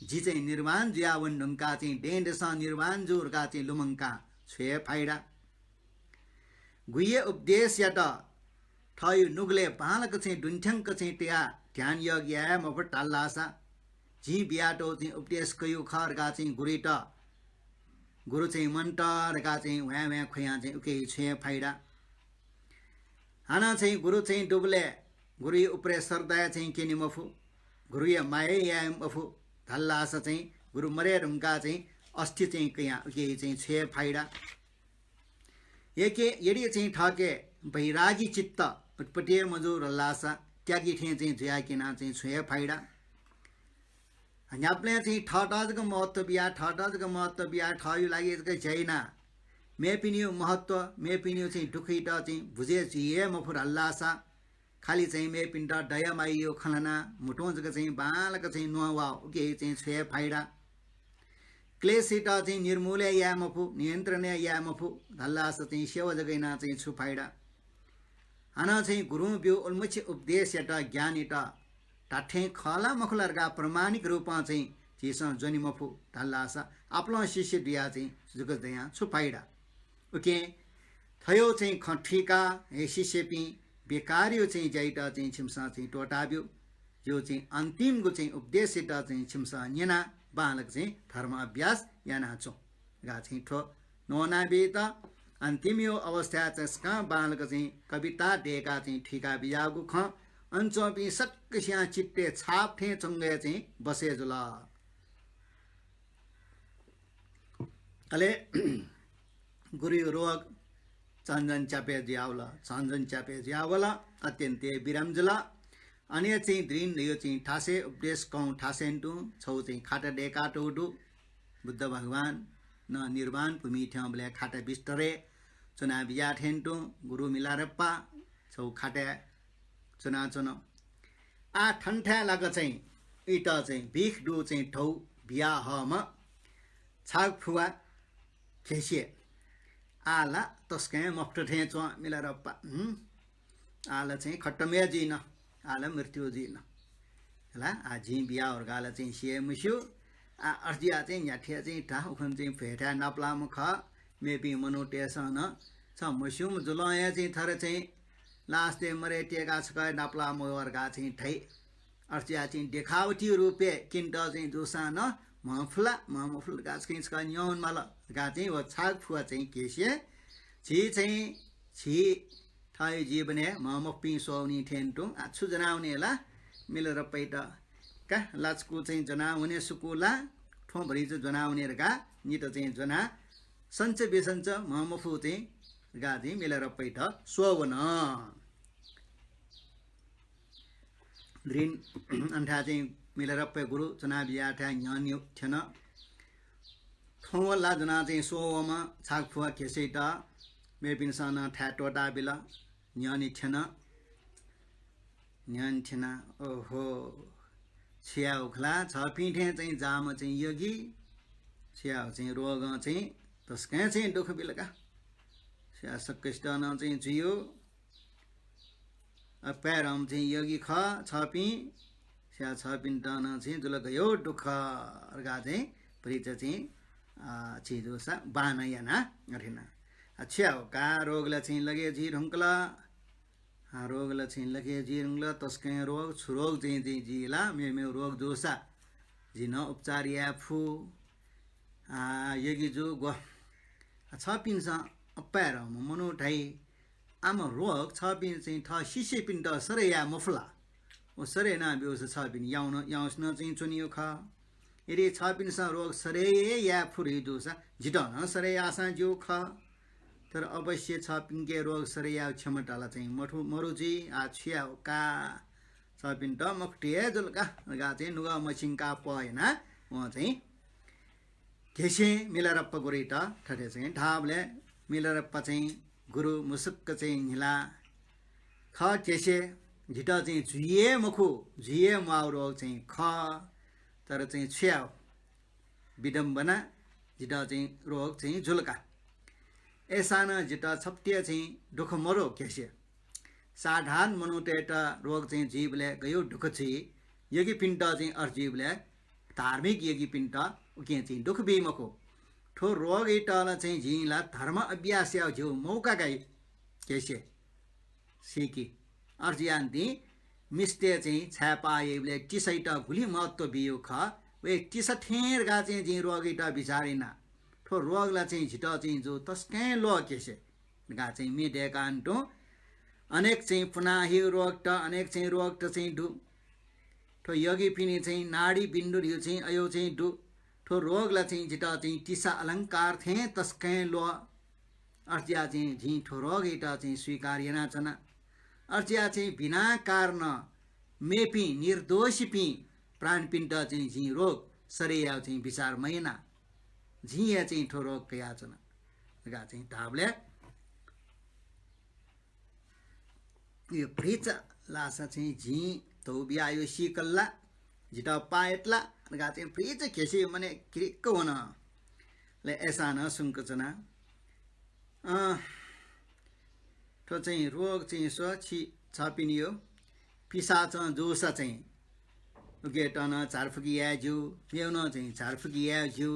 जी चाहिँ निर्वाण ज्यावन ढुङ्का चाहिँ डेन्डसा निर्वाण जोरका चाहिँ लुमङ्का छे फाइडा गुये उपदेश या त ठयो नुगले बालक चाहिँ डुन्ठ्याङ्क चाहिँ त्या ध्यान योग या मफु टाल्लासा जी बियाटो चाहिँ उपदेश कयु खरका चाहिँ गुरिट गुरु चाहिँ मन्टरका चाहिँ व्या व्या खुया चाहिँ उके छे फाइडा हाना चाहिँ गुरु चाहिँ डुबले गुरु उपरे सरदाय चाहिँ के निमफु गुरु या माये या मफु धल्लासा चाहिँ गुरु मरे रुङ्का चाहिँ अस्थि चाहिँ कया उके चाहिँ छे फाइडा एके यदि चाहिँ ठके बैरागी चित्त उत्पत्तिय मजो रल्लासा त्यागी ठे चाहिँ झ्याकिना चाहिँ छे फाइडा न्याप्ले चाहिँ ठटाजको महत्त्व बिहा ठयो लागि यसकै छैन मेपिनियो महत्त्व मेपिनियो चाहिँ दुखैट चाहिँ भुजे चिए मफुर हल्लासा खाली चाहिँ मेपिन्ड दयामाइयो खलना मुटोजको चाहिँ बालक चाहिँ नुवा उके चाहिँ छे फाइडा क्लेसिट चाहिँ निर्मूल्य या मफु नियन्त्रण या मफु धल्लासा चाहिँ सेवा जगैना चाहिँ छुफाइडा हाना चाहिँ गुरु बिउ उल्मुछ उपदेश एटा ज्ञान एटा टाठे खला मखलरका प्रमाणिक रूपमा चाहिँ चिसँग जनि मफु ढल्लासा आफ्नो शिष्य दिया चाहिँ जुगत दया छुपाइडा ओके थयो चाहिँ खठीका हे शिष्य पि बेकारियो चाहिँ जाइटा चाहिँ छिमसा चाहिँ टोटाब्यो यो चाहिँ अन्तिमको चाहिँ उपदेश एटा चाहिँ छिमसा न्यना बालक चाहिँ धर्म अभ्यास याना चो गा चाहिँ ठो नोना बेता अन्तिम यो अवस्था चाहिँ बालक चाहिँ कविता डेका चाहिँ ठिका बियागु ख अंचोपी सक्सिया चिट्टे छाप थे चंगे चाहिँ बसे जुला अले गुरु रोग चंदन चापे जियावला अत्यन्ते बिरामजुला अनि चाहिँ द्रिन यो चाहिँ ठासे उपदेश कौ ठासेन्टु छौ चाहिँ खाटा डेका टोडु बुद्ध भगवान न निर्वाण भूमि ठ्याउ बले खाटा बिस्तरे चुना बिया ठेन्टु गुरु मिलारप्पा छौ खाटा चुना चुन आ ठन्ठा लाग चाहिँ इट चाहिँ बिख डु चाहिँ ठौ बिया हम छाग फुवा खेसिए आला तस्कै मफ्ट ठे चो मिलारप्पा आला चाहिँ खट्टमे जिन आला मृत्यु जिन là chỉ bia ở gà là chỉ xe một số ở chỉ chỉ nhà thiệt chỉ thà không chỉ phải thà nạp làm một khó maybe mano test nó sao một số một số lo chỉ thà chỉ last day mà tiệc cái cái nạp làm một ở gà chỉ thấy ở chỉ chỉ दिखावटी रूप में किंतु chỉ दूसरा nó माफला का cái nhon mà là gà chỉ वो छाग फुआ chỉ कैसे chỉ thay जीवन है मामक पिंग सोनी ठेन टुंग अच्छु जनावने ला मिलेर पैटा का लाचकु चाहिँ जनावने सुकुला ठोभरि चाहिँ जनावने रका नि त चाहिँ जना सञ्च बेसञ्च मामफु चाहिँ गादि मिलेर पैटा सोवन द्रिन अन्ठा चाहिँ मिलेर पै गुरु जना बिया ठा न्यान्यो थेन ठोवला जना चाहिँ सोवमा छाकफुवा केसेटा मेबिनसाना ठ्याटोटा बिला न्यानी थेन न्यान थेन ओहो छ्याउ खला छ पिठे चाहिँ जाम चाहिँ योगी छ्याउ चाहिँ रोग चाहिँ तस्कै चाहिँ दुख बिलका छ्या सक्कष्टन चाहिँ जियो पैरम चाहिँ योगी ख छपी छ्या छपिन्टन चाहिँ जुल गयो दुख अर्गा चाहिँ परिचय चाहिँ छिदोसा बानयना गरिना छ्याउ का रोगला चाहिँ लगे जी ढुङ्कला रोगला चाहिँ लगे जी ढुङ्कला तस्कै रोग छुरोग चाहिँ जीला मे रोग दोसा जी न उपचार या फु यगी जो गो छ पिन्छ अप्पाएर मनो ठाई आम रोग छ पिन चाहिँ थ शिशे पिण्ड सरे या मफला ओ सरे ना बेउस छ पिन याउन याउस्न चाहिँ चुनियो ख यदि छ पिनसा रोग सरे या फुरि दोसा जिटन सरे यासा जो ख तर अवश्य छ पिङ्के रोग सरेया क्षमताला चाहिँ मरुजी छिया का छ पिन्ट मक्टिए जुलका गा चाहिँ नुगा मसिङका पयना उहाँ चाहिँ केसे मिलरप्प गुरिटा ठटे चाहिँ ढाबले मिलरप्प चाहिँ गुरु मुसुक्क चाहिँ हिला ख केसे झिटा चाहिँ झुए मखु झुए माउ रोग चाहिँ ख तर चाहिँ छ्याउ विडम्बना झिटा चाहिँ रोग चाहिँ झुलका ऐसा न जिता छप्टिया चाहिँ दुख मरो कैसे साधारण मनुटेटा रोग चाहिँ जीवले गयो दुख चाहिँ यगी पिण्ड चाहिँ अर जीवले धार्मिक यगी पिण्ड उके चाहिँ दुख बिमको ठो रोग इटाला चाहिँ झिला धर्म अभ्यास या जो मौका गई कैसे सीकी अर्जियान्ती मिस्ते चाहिँ छापा येले टिसैटा गुली महत्व बियो ख वे टिस ठेर गा चाहिँ जी रोग इटा बिचारिना ठो रोगला चाहिँ झिटा चाहिँ जो तस्कै लो केसे गा चाहिँ मिडेका अन्टो अनेक चाहिँ पुनाही रोग त अनेक चाहिँ रोग त चाहिँ डु ठो यगी पिनी चाहिँ नाडी बिन्दु यो चाहिँ अयो चाहिँ डु ठो रोगला चाहिँ झिटा चाहिँ टिसा अलङ्कार थे तस्कै लो अर्जिया चाहिँ झि ठो रोग इटा चाहिँ स्वीकार्यना छन अर्जिया चाहिँ बिना कारण मेपी निर्दोषी पी प्राणपिण्ड चाहिँ झि रोग सरेया चाहिँ विचार महिना झिया चाहिँ ठोरो कया छन गा चाहिँ ढाबले यो प्रिच लासा चाहिँ झि तो बियायो सिकल्ला झिटा पाएटला गा चाहिँ प्रिच केसी मने क्रिक होन ले ऐसा न सुंक छना तो चाहिँ रोग चाहिँ सो छि छपिनियो पिसाच जोसा चाहिँ उकेटन चारफुकिया जु पेउन चाहिँ चारफुकिया जु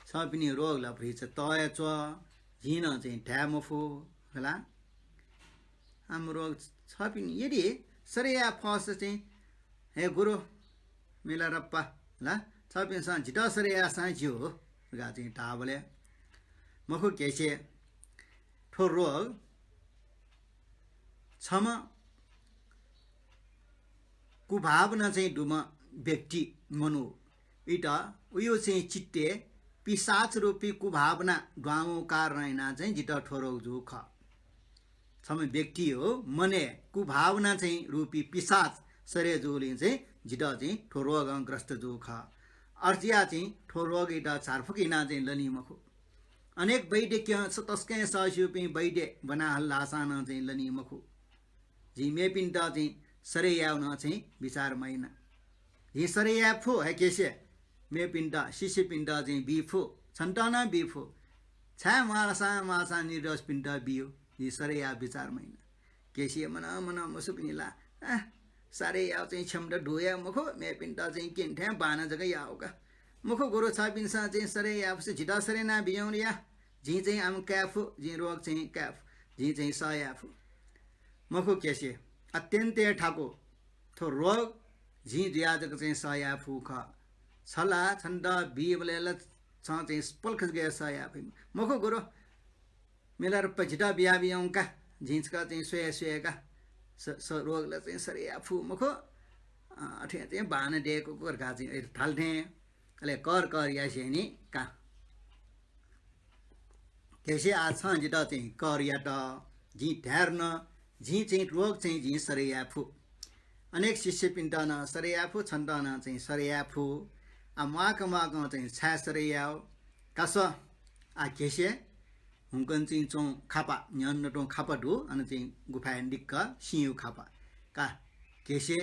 छपिनी रोगला फ्रिच तय च झिन चाहिँ ढ्यामफो होला हाम्रो रोग छपिनी यदि सरेया फस चाहिँ हे गुरु मिलरप्पा ला छपिनसँग झिटा सरेया साँच्यो हो गा चाहिँ ढाबले मखु केसे ठो रोग छम कुभावना चाहिँ डुम व्यक्ति मनु इटा उयो चाहिँ चित्ते पिसाच रूपी कुभावना गाउँ कारण चाहिँ जिटा ठोरो जुख छम व्यक्ति हो मने कुभावना चाहिँ रूपी पिसाच सरे जुली चाहिँ जिटा चाहिँ ठोरोगग्रस्त जुख अर्जिया चाहिँ ठोरोग इटा छारफुकिना चाहिँ लनी मखु अनेक वैद्य तस्कै सयुपी वैद्य बना हल्लासान चाहिँ लनी मखु झिमे पिण्ड चाहिँ सरेयाउन चाहिँ विचार महिना झि सरेया फु है केसे मे पिण्ड शिशु पिण्ड चाहिँ बिफो छन्टना बिफो छा मासा निर्दोष पिण्ड बियो यी सरेया विचार महिना केसी मना मना मसु पिनिला सारे याव चाहिँ छमड ढोया मुखो मे पिन्टा चाहिँ किन्ठ्या बाना जग्गा यावका मुखो गोरो छापिन्सा चाहिँ सरे याफसे झिटा सरे ना बियाउन या झी चाहिँ आम क्याफु झी रोग चाहिँ क्याफ झी चाहिँ सयाफु मुखो केसे अत्यन्तै ठाको थो रोग झी दियाजको चाहिँ सयाफु ख छला छन्द बिबलेला छ चाहिँ पल्ख गए सयाफु मुखो गोरो मेला रुप झिटा बिया बियाउका झिंचका चाहिँ सोया सोयाका रोगलाई चाहिँ सरे आफू मुखो अठे चाहिँ बान डेको गोर्खा चाहिँ ठाल्थे अले कर यासे नि का केसे आज जिटा चाहिँ कर या त झी ढ्यार्न झी चाहिँ रोग चाहिँ झी सरे आफू अनेक शिष्य पिण्डन सरे आफू छन्दन चाहिँ सरे आफू आ माक चाहिँ छा सरे याओ कास आ केसे हुङ्कन चाहिँ चौँ खापा न्यन्न टौँ खापा ढु अनि चाहिँ गुफा डिक्क सियु खापा का केसे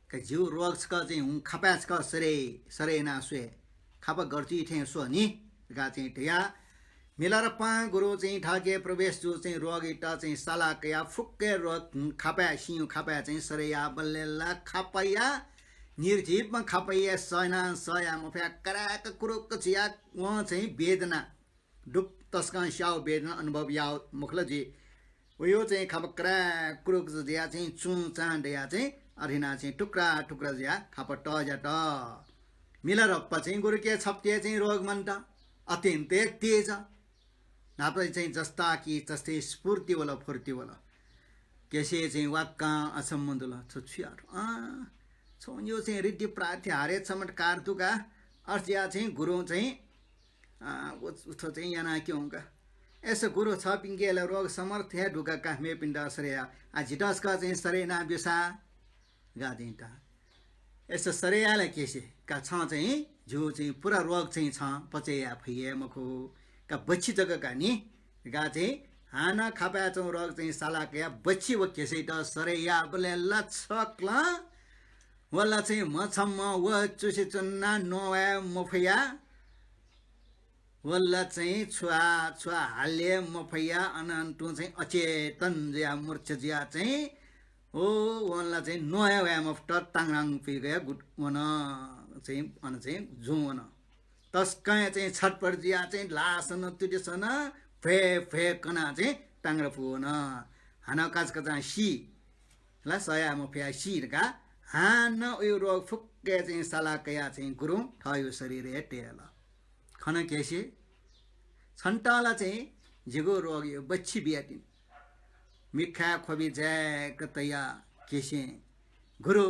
का जिउ रोग छ चाहिँ हुँ खापा छ सरे सरे ना सुए खापा गर्ची थे सो नि गा चाहिँ ढया मिलार पा गुरु चाहिँ ठाके प्रवेश जो चाहिँ रोग इटा चाहिँ साला कया फुक्के रोग खापा सियु खापा चाहिँ सरे या बल्लेला खापया निर्जीवमा खापया सयना सया मफया कराक कुरुक चिया वहाँ चाहिँ वेदना दुख तस्का स्याउ वेदना अनुभव याव मुखलजी उयो चाहिँ खपक्रा कुरुक जिया चाहिँ चुङ चाँड या चाहिँ अरिना चाहिँ टुक्रा टुक्रा जिया खप ट जा ट मिलर चाहिँ गुरु के छप्ते चाहिँ रोग मन्ट अत्यन्तै तेज नाप्दै चाहिँ जस्ता कि जस्तै स्फूर्ति वाला फुर्ती वाला केसे चाहिँ वाक्का असम्बन्धला छुछियार छौ यो चाहिँ रिद्धि प्रार्थी हारे समट कारतुका अर्चिया चाहिँ गुरु चाहिँ उठो चाहिँ यहाँ के होगा ऐसे गुरु छ पिङ्गेला रोग समर्थ है ढुका का मे पिण्डा सरेया आ झिटस का चाहिँ सरे ना बिसा गादिन्ता ऐसे सरेयाला केसे का छ चाहिँ जो चाहिँ पुरा रोग चाहिँ छ पचेया फैया मखो का बच्ची जग्गा का नि गा चाहिँ हाना खापा चाहिँ रोग चाहिँ साला के बच्ची व केसे त सरेया बले लछकला वल्ला चाहिँ मछम्म व चुसे चन्ना नोया मफया वल्ला चाहिँ छुवा छुवा हाले मफैया अनन्तु चाहिँ अचेतन ज्या मूर्छ ज्या चाहिँ ओ वल्ला चाहिँ नयाँ व्यायाम अफ्टर ताङराङ पिगया गुट वन चाहिँ अन चाहिँ जुवन तस्काय चाहिँ छटपट ज्या चाहिँ लासन तुजेसन फे फे कना चाहिँ ताङरा पुवन हाना काज कचा सी ला सया मफया सी का हान उयो रोग फुक्के चाहिँ सालाकया चाहिँ गुरु ठयो शरीर हेटेला खन केसे छन्टाला चाहिँ जिगो रोग यो बच्ची बियाटिन मिखा खोबी ज्याक तया केसे गुरु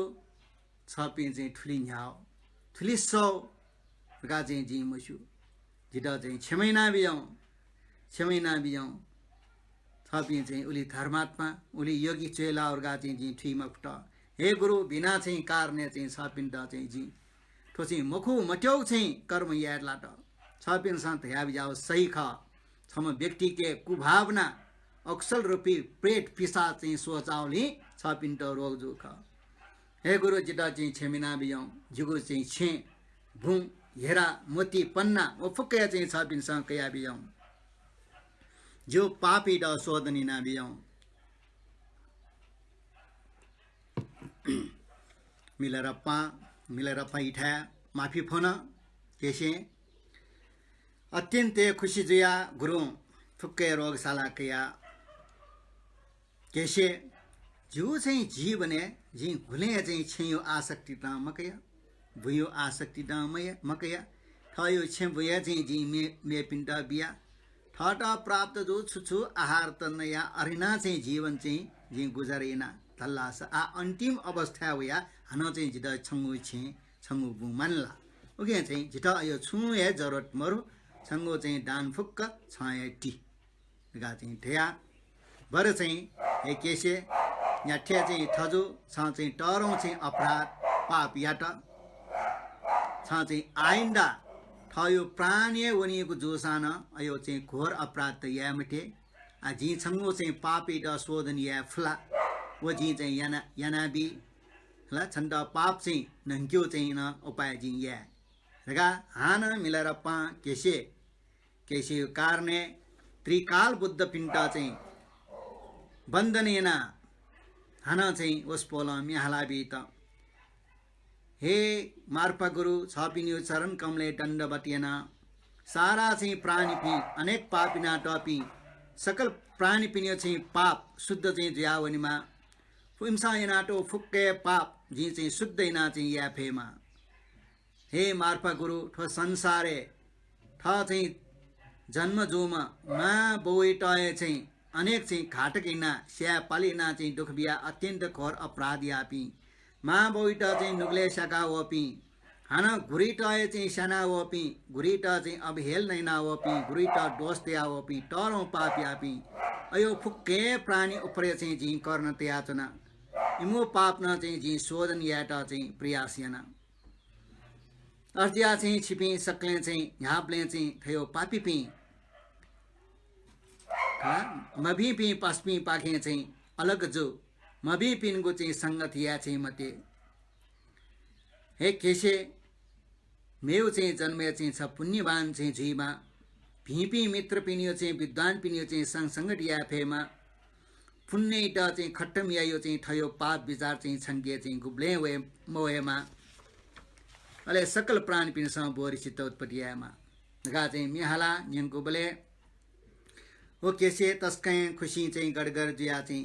छपि चाहिँ ठुली न्याउ ठुली सौ गा चाहिँ जी मसु जिदा चाहिँ 6 महिना बियाउ छपि चाहिँ उली धर्मात्मा उली योगी चेला और गा चाहिँ जी ठुइमा फुट हे गुरु बिना चाहिँ कारने चाहिँ छपिन्द चाहिँ जी ठो चाहिँ मखु मट्यौ चाहिँ कर्म याद लाट छपिन संत याब जाओ सही खा छम व्यक्ति के कुभावना अक्सल रूपी पेट पिसा चाहिँ सोचाउली छपिन त रोग जो खा हे गुरु जिता चाहिँ 6 महिना बियाउ जुगु चाहिँ छे भु हेरा मोती पन्ना ओ फुक्या चाहिँ छपिन सँग कया बियाउ जो पापी द सोदनी ना बियाउ मिलेर पैठा माफी फोन केसे अत्यन्तै खुसी जुया गुरु फुक्के रोगशाला कया केसे जो चाहिँ जीवने जी घुले चाहिँ छेयो आसक्ति त मकया भुयो आसक्ति त मकया थयो छे भुया चाहिँ जी मे पिण्ड बिया ठटा प्राप्त जो छुछु आहार त नया अरिना चाहिँ जीवन चाहिँ जी गुजरेना तल्लास आ अन्तिम अवस्था हुया हन चाहिँ जिदा छंगु छे छंगु बुमनला ओके चाहिँ जिता यो छु ए जरुरत मरु छंगु चाहिँ दान फुक्क छाय टी गा चाहिँ ठया बर चाहिँ ए केसे या ठे चाहिँ थजु छ चाहिँ टरौ चाहिँ अपराध पाप याट छ चाहिँ आइन्दा थयो प्राणीय वनिएको जोसान अयो चाहिँ घोर अपराध त यामटे आ जी छंगु चाहिँ पापी द शोधन या फला वो जी चाहिँ यानाबी ला छन्द पाप चाहिँ नंक्यो चाहिँ न उपाय जी या रगा हान मिलेर पा केसे कारणे त्रिकाल बुद्ध पिण्ड चाहिँ बन्दनेना हाना चाहिँ ओस पोल म्याहला बित हे मार्पा गुरु छपिन्यो चरण कमले दण्डवटियना सारा चाहिँ प्राणी पि अनेक पापिना टपी सकल प्राणी पिन्यो चाहिँ पाप शुद्ध चाहिँ ज्यावनीमा फुम्सा यनाटो फुक्के पाप जी चाहिँ शुद्धैना चाहिँ याफेमा हे मार्पा गुरु ठो संसारे ठ चाहिँ जन्म जोमा मा बौटय चाहिँ अनेक चाहिँ घाटकिना स्या पालिना चाहिँ दुख बिया अत्यन्त घोर अपराध यापी मा बौट चाहिँ नुग्ले सका वपी हाना गुरीटय चाहिँ साना वपी गुरीटा चाहिँ अबहेल नैना वपी गुरीटा दोष त्या वपी टरौँ पाप यापी अयो फुक्के प्राणी उपरे चाहिँ जी गर्न त्याचना इमो पाप न चाहिँ जी शोधन याटा चाहिँ प्रयास याना अर्जिया चाहिँ छिपी सक्ले चाहिँ झापले चाहिँ थयो पापी पी मभी पी पस्पी पाखे चाहिँ अलग जो मभी पिनको चाहिँ संगत या चाहिँ मते हे केसे मेउ चाहिँ जन्मे चाहिँ छ पुण्यवान चाहिँ झुइमा भिपी मित्र पिनियो चाहिँ विद्वान पिनियो चाहिँ सँगसँगट या फेमा पुण्यट चाहिँ खट्टम या यो चाहिँ थयो पाप विचार चाहिँ छन्के चाहिँ गुब्ले वे मोहेमा अले सकल प्राण पिनसँग बोरिसित उत्पत्तियामा गा चाहिँ मिहाला न्यङ्कुबले हो केसे तस्कै खुसी चाहिँ गडगर जिया चाहिँ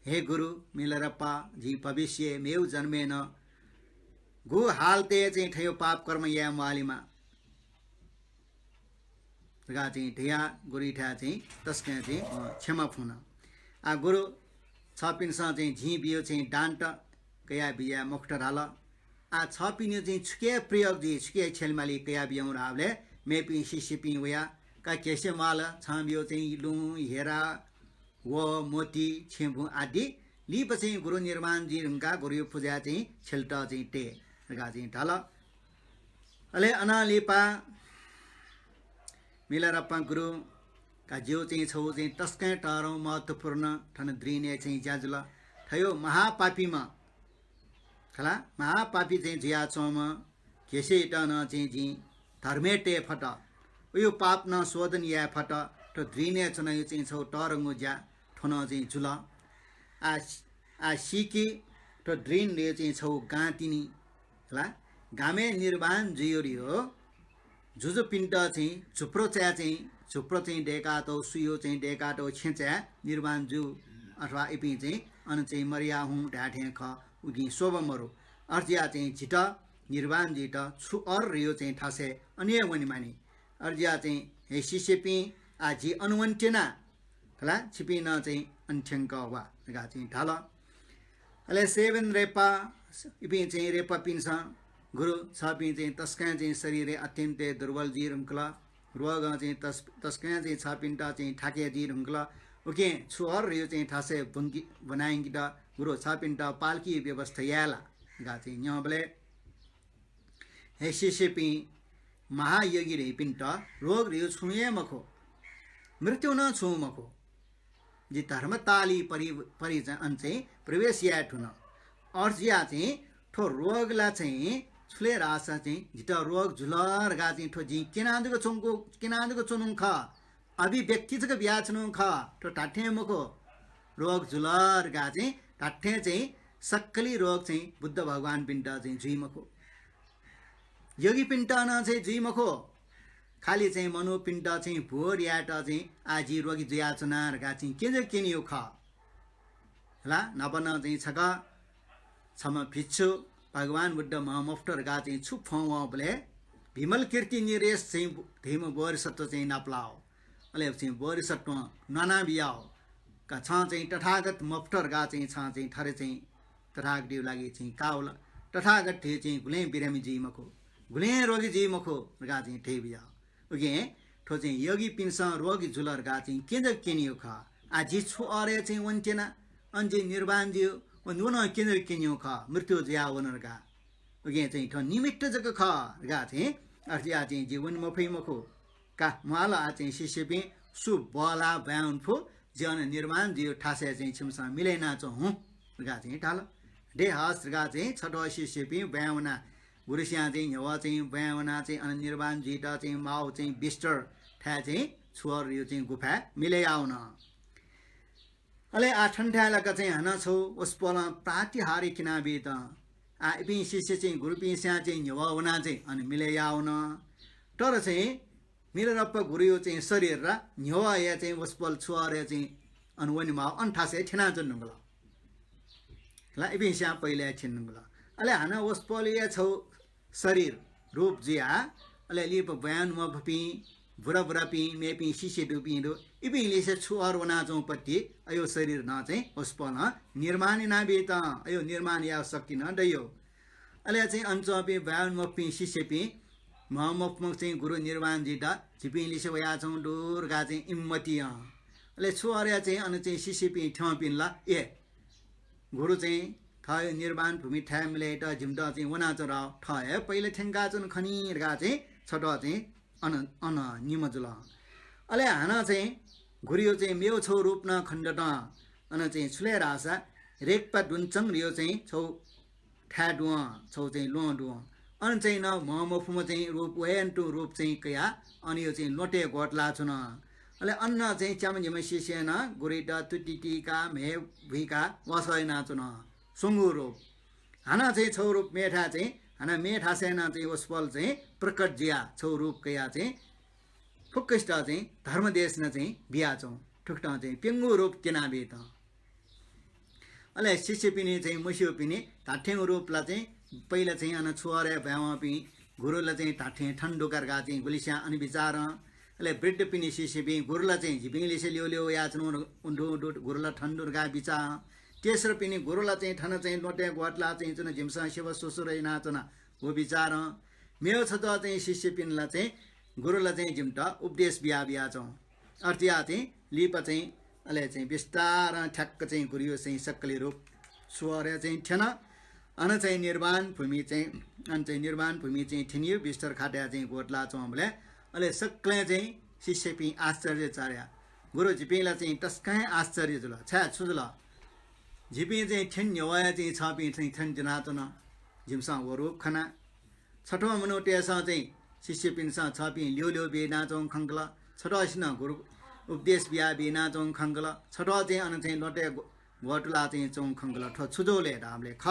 हे गुरु मिलरप्पा जी भविष्य मेउ जन्मे न गु हालते चाहिँ ठयो पाप कर्म या मालिमा गा चाहिँ ढिया गुरीठा चाहिँ तस्कै चाहिँ क्षमा फुन आ गुरु छपिनसँग चाहिँ झी बियो चाहिँ डान्ट कया बिया मुक्त हाल आ छपिन्यो चाहिँ छुके प्रयोग जी छुके छेलमाली कया बियौँ रावले मेपी सिसिपी वया का केसे माल छाम्यो चाहिँ लु हेरा वो मोती छेम्फु आदि लिप चाहिँ गुरु निर्माण जी रुङ्गा गुरु पूजा चाहिँ छेल्टा चाहिँ टे गा चाहिँ ढल अले अनालिपा मिलरप्पा गुरु का जिउ चाहिँ छौ चाहिँ तस्कै टारौँ महत्त्वपूर्ण ठन द्रिने चाहिँ ज्याजुल थयो महापापीमा खला महापापी चाहिँ जिया चौम केसे टन चाहिँ जी धर्मेटे फट उयो पाप न शोधन या फट तो द्रिने चुनायो चाहिँ छौ टरङ्गु ज्या ठोन चाहिँ जुल आ सिकी तो द्रिन ले चाहिँ छौ गाँतिनी होला गामे निर्वाण जियोरी हो जुजु पिण्ड चाहिँ झुप्रो चाहिँ डेकाटो सुयो चाहिँ डेकाटो छेच्या निर्वाण जु अथवा इपी चाहिँ अन चाहिँ मरिया हुँ ढाठे ख उगी शोभ मरो अर्जिया चाहिँ झिट निर्वाण झिट छु अर रियो चाहिँ ठासे अन्य वनि मानी अर्जिया चाहिँ हे सिसेपी आजी अनुवन्टेना होला छिपिन चाहिँ अन्ठ्यङ्क वा गा चाहिँ ढाल अले सेवन रेपा इपी चाहिँ रेपा पिन्छ गुरु छपी चाहिँ तस्का चाहिँ शरीर अत्यन्तै दुर्बल जी रुङ्कल रोग चाहिँ तस्का चाहिँ छपिन्टा चाहिँ ठाके जी रुङ्कल ओके छुहर रियो चाहिँ ठासे बुङ्गी बनाइङ्गिट गुरु छपिन्टा पाल्की व्यवस्था याला गा चाहिँ न्यबले हे सिसेपी महायोगी रे पिन्ट रोग रियो छुए मखो मृत्यु न छु मखो जी धर्मताली परि चाहिँ प्रवेश या ठुन अर्जिया चाहिँ ठो रोगला चाहिँ छुले रास चाहिँ जित रोग झुलर गा चाहिँ ठो जी केनादुको चुनुङ ख अभिव्यक्ति चाहिँ ब्याचनु ख ठो टाठे मखो रोग झुलर गा चाहिँ टाठे चाहिँ सक्कली रोग चाहिँ बुद्ध भगवान पिण्ड चाहिँ जुइ मखो योगी पिण्ड न चाहिँ जुइ मखो खाली चाहिँ मनोपिण्ड चाहिँ भोर याट चाहिँ आजी रोगी जुयाचनार गा चाहिँ के केनियो ख होला नबन चाहिँ छक छम भिच्छु भगवान बुद्ध महमुफ्टर गा चाहिँ छु फौ बोले भीमल कीर्ति निरेश चाहिँ धीम बोर सत्व चाहिँ नपलाओ अले चाहिँ बोर सत्व नाना बियाओ का छ चाहिँ तथागत मुफ्टर गा चाहिँ छ चाहिँ थरे चाहिँ तथागत लागि चाहिँ काउला तथागत ठे चाहिँ गुले बिरामी जी मखो गुले रोगी जी मखो गा चाहिँ ठे बिया ओके ठो चाहिँ योगी पिन्स रोगी झुलर गा चाहिँ केनियो ख आजी छु अरे चाहिँ वन्टेना अन्जे निर्वाण दियो नुन केनियो ख मृत्यु ज्या वनर गा ओके चाहिँ ठो निमित्त जग ख गा चाहिँ अर्जिया चाहिँ जीवन मफै मखो का माला चाहिँ शिष्यपि सु बला ब्याउन फो जीवन निर्माण दियो ठासे चाहिँ छिमसा मिलेना छ हुँ गा चाहिँ ठाल डे हस गा चाहिँ छटो शिष्यपि ब्याउना गुरुसिया चाहिँ हवा चाहिँ ब्याउना चाहिँ अनि निर्वाण जिटा चाहिँ माउ चाहिँ बिस्टर ठा चाहिँ छुअर यो चाहिँ गुफा मिले आउन अले आ ठन्ठालका चाहिँ हाना छौ उसपल प्रातिहारी किनाबे त आ इपि शिष्य चाहिँ गुरु पिस्या चाहिँ न्यवा हुना चाहिँ अनि मिले याउन तर चाहिँ मिलरप्प गुरु चाहिँ शरीर र न्यवा या चाहिँ उसपल छुवारे चाहिँ अनुवनि मा अन्ठासे ठिना जन्नुगला ला इपि स्या पहिले छिन्नुगला अले हाना उसपल या छौ शरीर रूप जिया अले लिप बयान म भपि बुरा बुरा पि मेपि शिष्य डुपि दो इपि लिसे छुवार वना चाहिँ पट्टि अयो शरीर न चाहिँ उसपल निर्माण ना बेता अयो निर्माण या सकिन दयो अले चाहिँ अञ्चपि बयान म पि शिष्य पि महमक चाहिँ गुरु निर्माण जिता छिपि लिसे वया चाहिँ दुर्गा चाहिँ इम्मति अले छुवार चाहिँ अनि चाहिँ शिष्य पि ठ्याउ पिनला ए गुरु चाहिँ थायो निर्माण भूमि ठ्यामले त जिम्दा चाहिँ वना चरा थाय पहिले ठेंगा चाहिँ खनिरगा चाहिँ छट चाहिँ अन निमजुल अले हाना चाहिँ घुरियो चाहिँ मेउ छौ रूप न खण्ड न अन चाहिँ छुले रासा रेकपा दुन्छङ रियो चाहिँ छौ ठा डुवा छौ चाहिँ लो डुवा अन चाहिँ न महमफुम चाहिँ रूप वेन टु रूप चाहिँ कया अनि यो चाहिँ लोटे गोटला छुन अले अन्न चाहिँ च्यामजिम शिष्य न गुरिटा तुटिटिका मे भुइका वसय नाचुन सुंगु रूप हाना चाहिँ छौ रूप मेठा चाहिँ हाना मेठा सेना चाहिँ उसपल चाहिँ प्रकट जिया छौ रूप कया चाहिँ फुक्कष्ट चाहिँ धर्म देश न चाहिँ बिया छौ ठुक्टा चाहिँ पेंगु रूप किना बेत अले शिष्य पिने चाहिँ मुस्यो पिने ताठेङ रूपला चाहिँ पहिला चाहिँ अन छुवारे भ्यावा पि गुरुला चाहिँ ताठे ठण्डो करगा चाहिँ गुलिस्या अनि विचार अले वृद्ध पिने शिष्य पि गुरुला चाहिँ झिपिङले से ल्यो ल्यो याचनु उन्डु गुरुला ठण्डुरगा विचार तेस्रो पिने गुरुला चाहिँ ठन चाहिँ लोटे गोटला चाहिँ चुन झिमसा शिव सुसुरै नाचना वो विचार मेरो छ त चाहिँ शिष्य पिनला चाहिँ गुरुला चाहिँ जिम्टा उपदेश बिया बिया छौँ अर्थिया चाहिँ लिप चाहिँ अले चाहिँ विस्तार ठ्याक्क चाहिँ गुरियो चाहिँ सक्कली रूप स्वर चाहिँ ठेन अन चाहिँ निर्माण भूमि चाहिँ अन चाहिँ निर्माण भूमि चाहिँ ठिनियो बिस्तर खाट्या चाहिँ गोटला छौँ हमले अले सक्ले चाहिँ शिष्य पि आश्चर्य चार्या गुरु झिपिङला चाहिँ टस्काइ आश्चर्य जुल छ्या छुजुल झिपि चाहिँ ठेन न्यवाया चाहिँ छपि चाहिँ ठेन जनातन झिमसा वरूप खना छठौँ मनोटेसा चाहिँ शिष्य पिनसा छपि ल्यो ल्यो बे नाचौँ खङ्कला छठौँ सिन गुरु उपदेश बिहा बे नाचौँ खङ्कला छठौँ चाहिँ अन चाहिँ लोटे गोटुला चाहिँ चौँ खङ्कला ठो छुजोले रामले ख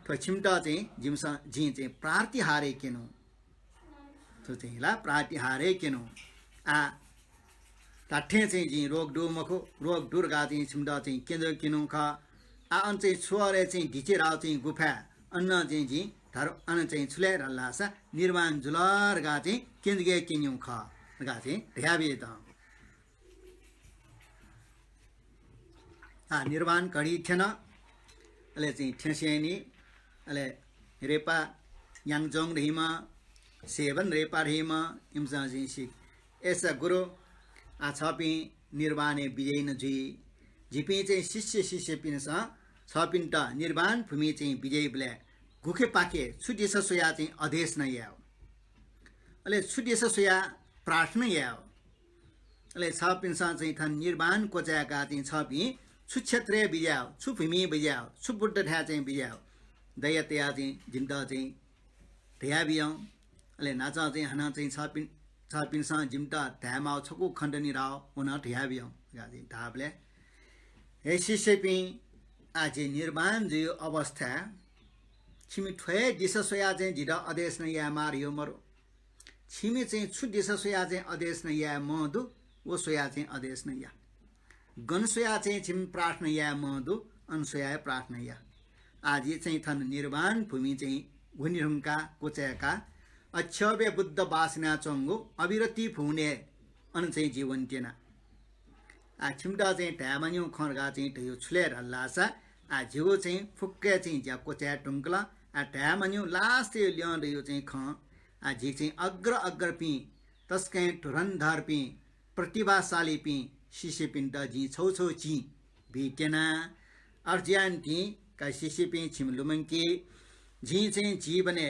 ठो छिम्टा चाहिँ झिमसा झि चाहिँ प्रातिहारे केनु त्यो चाहिँ ला प्रातिहारे केनु आ ताठे चाहिँ जी रोग डु मखो रोग दुर्गा चाहिँ छिम्दा चाहिँ केन्द्र किनु ख आ अन चाहिँ छोरे चाहिँ ढिचे राव चाहिँ गुफा अन्न चाहिँ जी धर अन चाहिँ छुले रल्लासा निर्माण जुलर गा चाहिँ केन्द्र किन्यु ख गा चाहिँ ढ्याबे त आ निर्माण कडी थिएन अले चाहिँ ठेस्यानी अले रेपा याङजोङ रहिमा सेवन रेपा रहिमा इम्सा चाहिँ सिक ऐसा गुरु आ छपि निर्वाणे विजय न जी झिपि चाहिँ शिष्य शिष्य पिनसा छपिन त निर्वाण भूमि चाहिँ विजय ब्ले गुखे पाके छुटेस सोया चाहिँ आदेश न याव अले छुटेस सोया प्रार्थना याव अले छपिनसा चाहिँ थन निर्वाण कोचाका चाहिँ छपि छुक्षेत्र बिजाव छु भूमि बिजाव छु बुद्ध ठ्या चाहिँ बिजाव दयतया चाहिँ जिन्दा चाहिँ ढ्या बियाउ अले नाचा चाहिँ हना चाहिँ छपिनसा जिम्टा ढ्यामाउ छकु खण्डनी राव उना ढ्या बियाउ गादि धाबले हे शिष्य पि आज निर्माण जो अवस्था छिमी ठोए दिशा सोया चाहिँ जिडा आदेश न या मारियो मरो छिमी चाहिँ छु दिशा सोया चाहिँ आदेश न या मदु वो सोया चाहिँ आदेश न या गन सोया चाहिँ छिम प्रार्थना या मदु अन सोया प्रार्थना या आज चाहिँ थन निर्वाण भूमि चाहिँ गुनिरुङका कोचेका अक्षव्य बुद्ध बासना चंगो अविरति फुने अन चाहिँ जीवन टेना आ छिमटा चाहिँ ढ्यामान्यौ खर्गा चाहिँ ढयो छुलेर हल्लासा आ झिउ चाहिँ फुक्के चाहिँ ज्या कोच्या टुङ्कला आ ढ्यामान्यौ लास्ट ल्याउँदै चाहिँ ख आ झि चाहिँ अग्र अग्र पि तस्कै धुरन्धर पि प्रतिभाशाली पि शिष्य पिण्ड जी छौ छौ ची भिटेना अर्ज्यान टी का शिष्य पि छिमलुमङ्की झि चाहिँ जीवने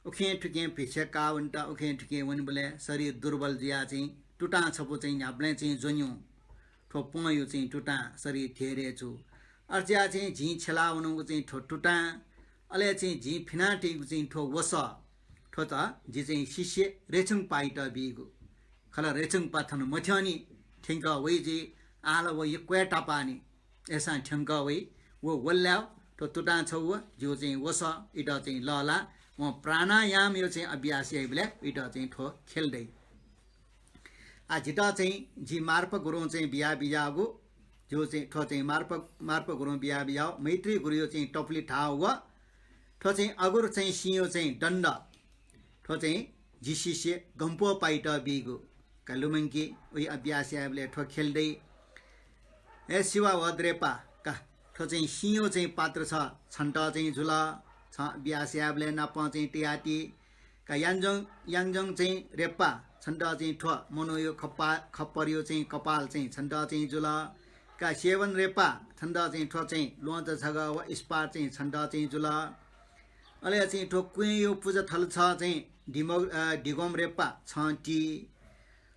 उखे ठुके भिक्षा कावन्टा उखे ठुके वन बोले शरीर दुर्बल जिया चाहिँ टुटा छपो चाहिँ ह्याब्ले चाहिँ जोन्यौ ठो पयो चाहिँ टुटा शरीर ठेरे छु अर्ज्या चाहिँ झि छेलाउनुको चाहिँ ठो टुटा अले चाहिँ झि फिनाटीको चाहिँ ठो वस ठो त झि चाहिँ शिष्य रेचुङ पाइट बिगु खला रेचुङ पाथन मथ्यानी ठिङ्क वै जी आला वो ये क्वे टापानी ऐसा ठंगा वही वो वल्लाव तो तुटा छौ जो चाहिँ वस इटा चाहिँ लला म प्राणायाम यो चाहिँ अभ्यास यैबले इटा चाहिँ ठो खेल्दै आ जिटा चाहिँ जी मार्प गुरु चाहिँ बिया बियागो जो चाहिँ ठो चाहिँ मार्प गुरु बिया बियाओ मैत्री गुरु यो चाहिँ टपली ठाव व ठो चाहिँ अगुर चाहिँ सियो चाहिँ दण्ड ठो चाहिँ जिसिसे गम्पो पाइट बिगो कलुमंकी उही अभ्यास यैबले ठो खेल्दै ए शिवा वद्रेपा का ठो चाहिँ सियो चाहिँ पात्र छ छन्ट चाहिँ झुला छ अभ्यास यैबले नाप चाहिँ टियाटी का याङजङ चाहिँ रेपा छन्ट चाहिँ ठो मनो यो खप्परियो चाहिँ कपाल चाहिँ छन्ट चाहिँ जुला का सेवन रेपा छन्ट चाहिँ ठो चाहिँ लोज छग व स्पार चाहिँ छन्ट चाहिँ जुला अले चाहिँ ठो कुए यो पूजा थल छ चाहिँ डिगोम रेपा छटी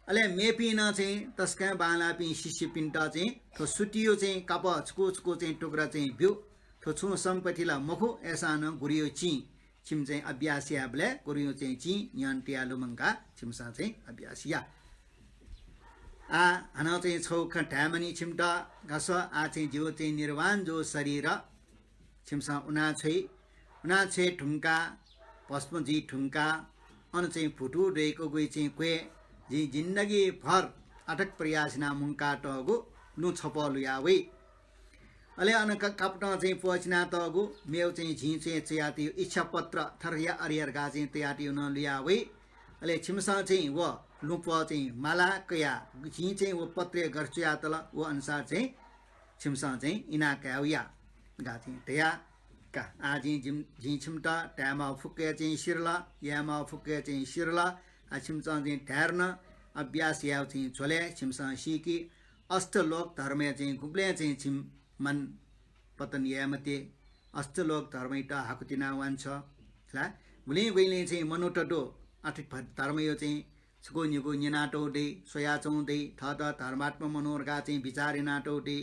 अले मेपिन चाहिँ तस्का बालापि शिष्य पिन्टा चाहिँ ठो सुटियो चाहिँ काप छुको चाहिँ टुक्रा चाहिँ भ्यू ठो छु सम्पतिला मखु ऐसा न गुरियो ची छिम चाहिँ अभ्यासियाबले गुरियो चाहिँ ची न्यान टियालु मंगा छिमसा चाहिँ अभ्यासिया आ हना चाहिँ छौ खटामनी छिमटा गस आ चाहिँ जो चाहिँ निर्वाण जो शरीर छिमसा उना छै ठुंका पस्म जी ठुंका अन चाहिँ फुटु रेको गई चाहिँ क्वे जी जिन्दगी भर अटक प्रयास ना मुंका टगु नु छपलु यावे अले अन कपटा चाहिँ पछिना तगु मेउ चाहिँ झी चाहिँ चयाति इच्छा पत्र थरया अरियर गा चाहिँ तयाति न लियावे अले छिमसा चाहिँ व लुप चाहिँ माला कया झी चाहिँ व पत्रे गर्चया तल व अनुसार चाहिँ छिमसा चाहिँ इना काउया गा चाहिँ तया का आजी झी छिमटा टामा फुके चाहिँ शिरला यामा फुके चाहिँ शिरला आ छिमसा चाहिँ ठहरन अभ्यास याव चाहिँ छोले छिमसा सिकी अष्टलोक धर्म चाहिँ गुब्ले चाहिँ छिम मन पतन यामते अष्टलोक धर्म इटा हाकुतिना वान्छ ला गुले गइले चाहिँ मनोटडो आठिक धर्म यो चाहिँ छगो निगो निनाटो दे सोया चौदे थद धर्मात्म मनोरगा चाहिँ विचारिनाटो दे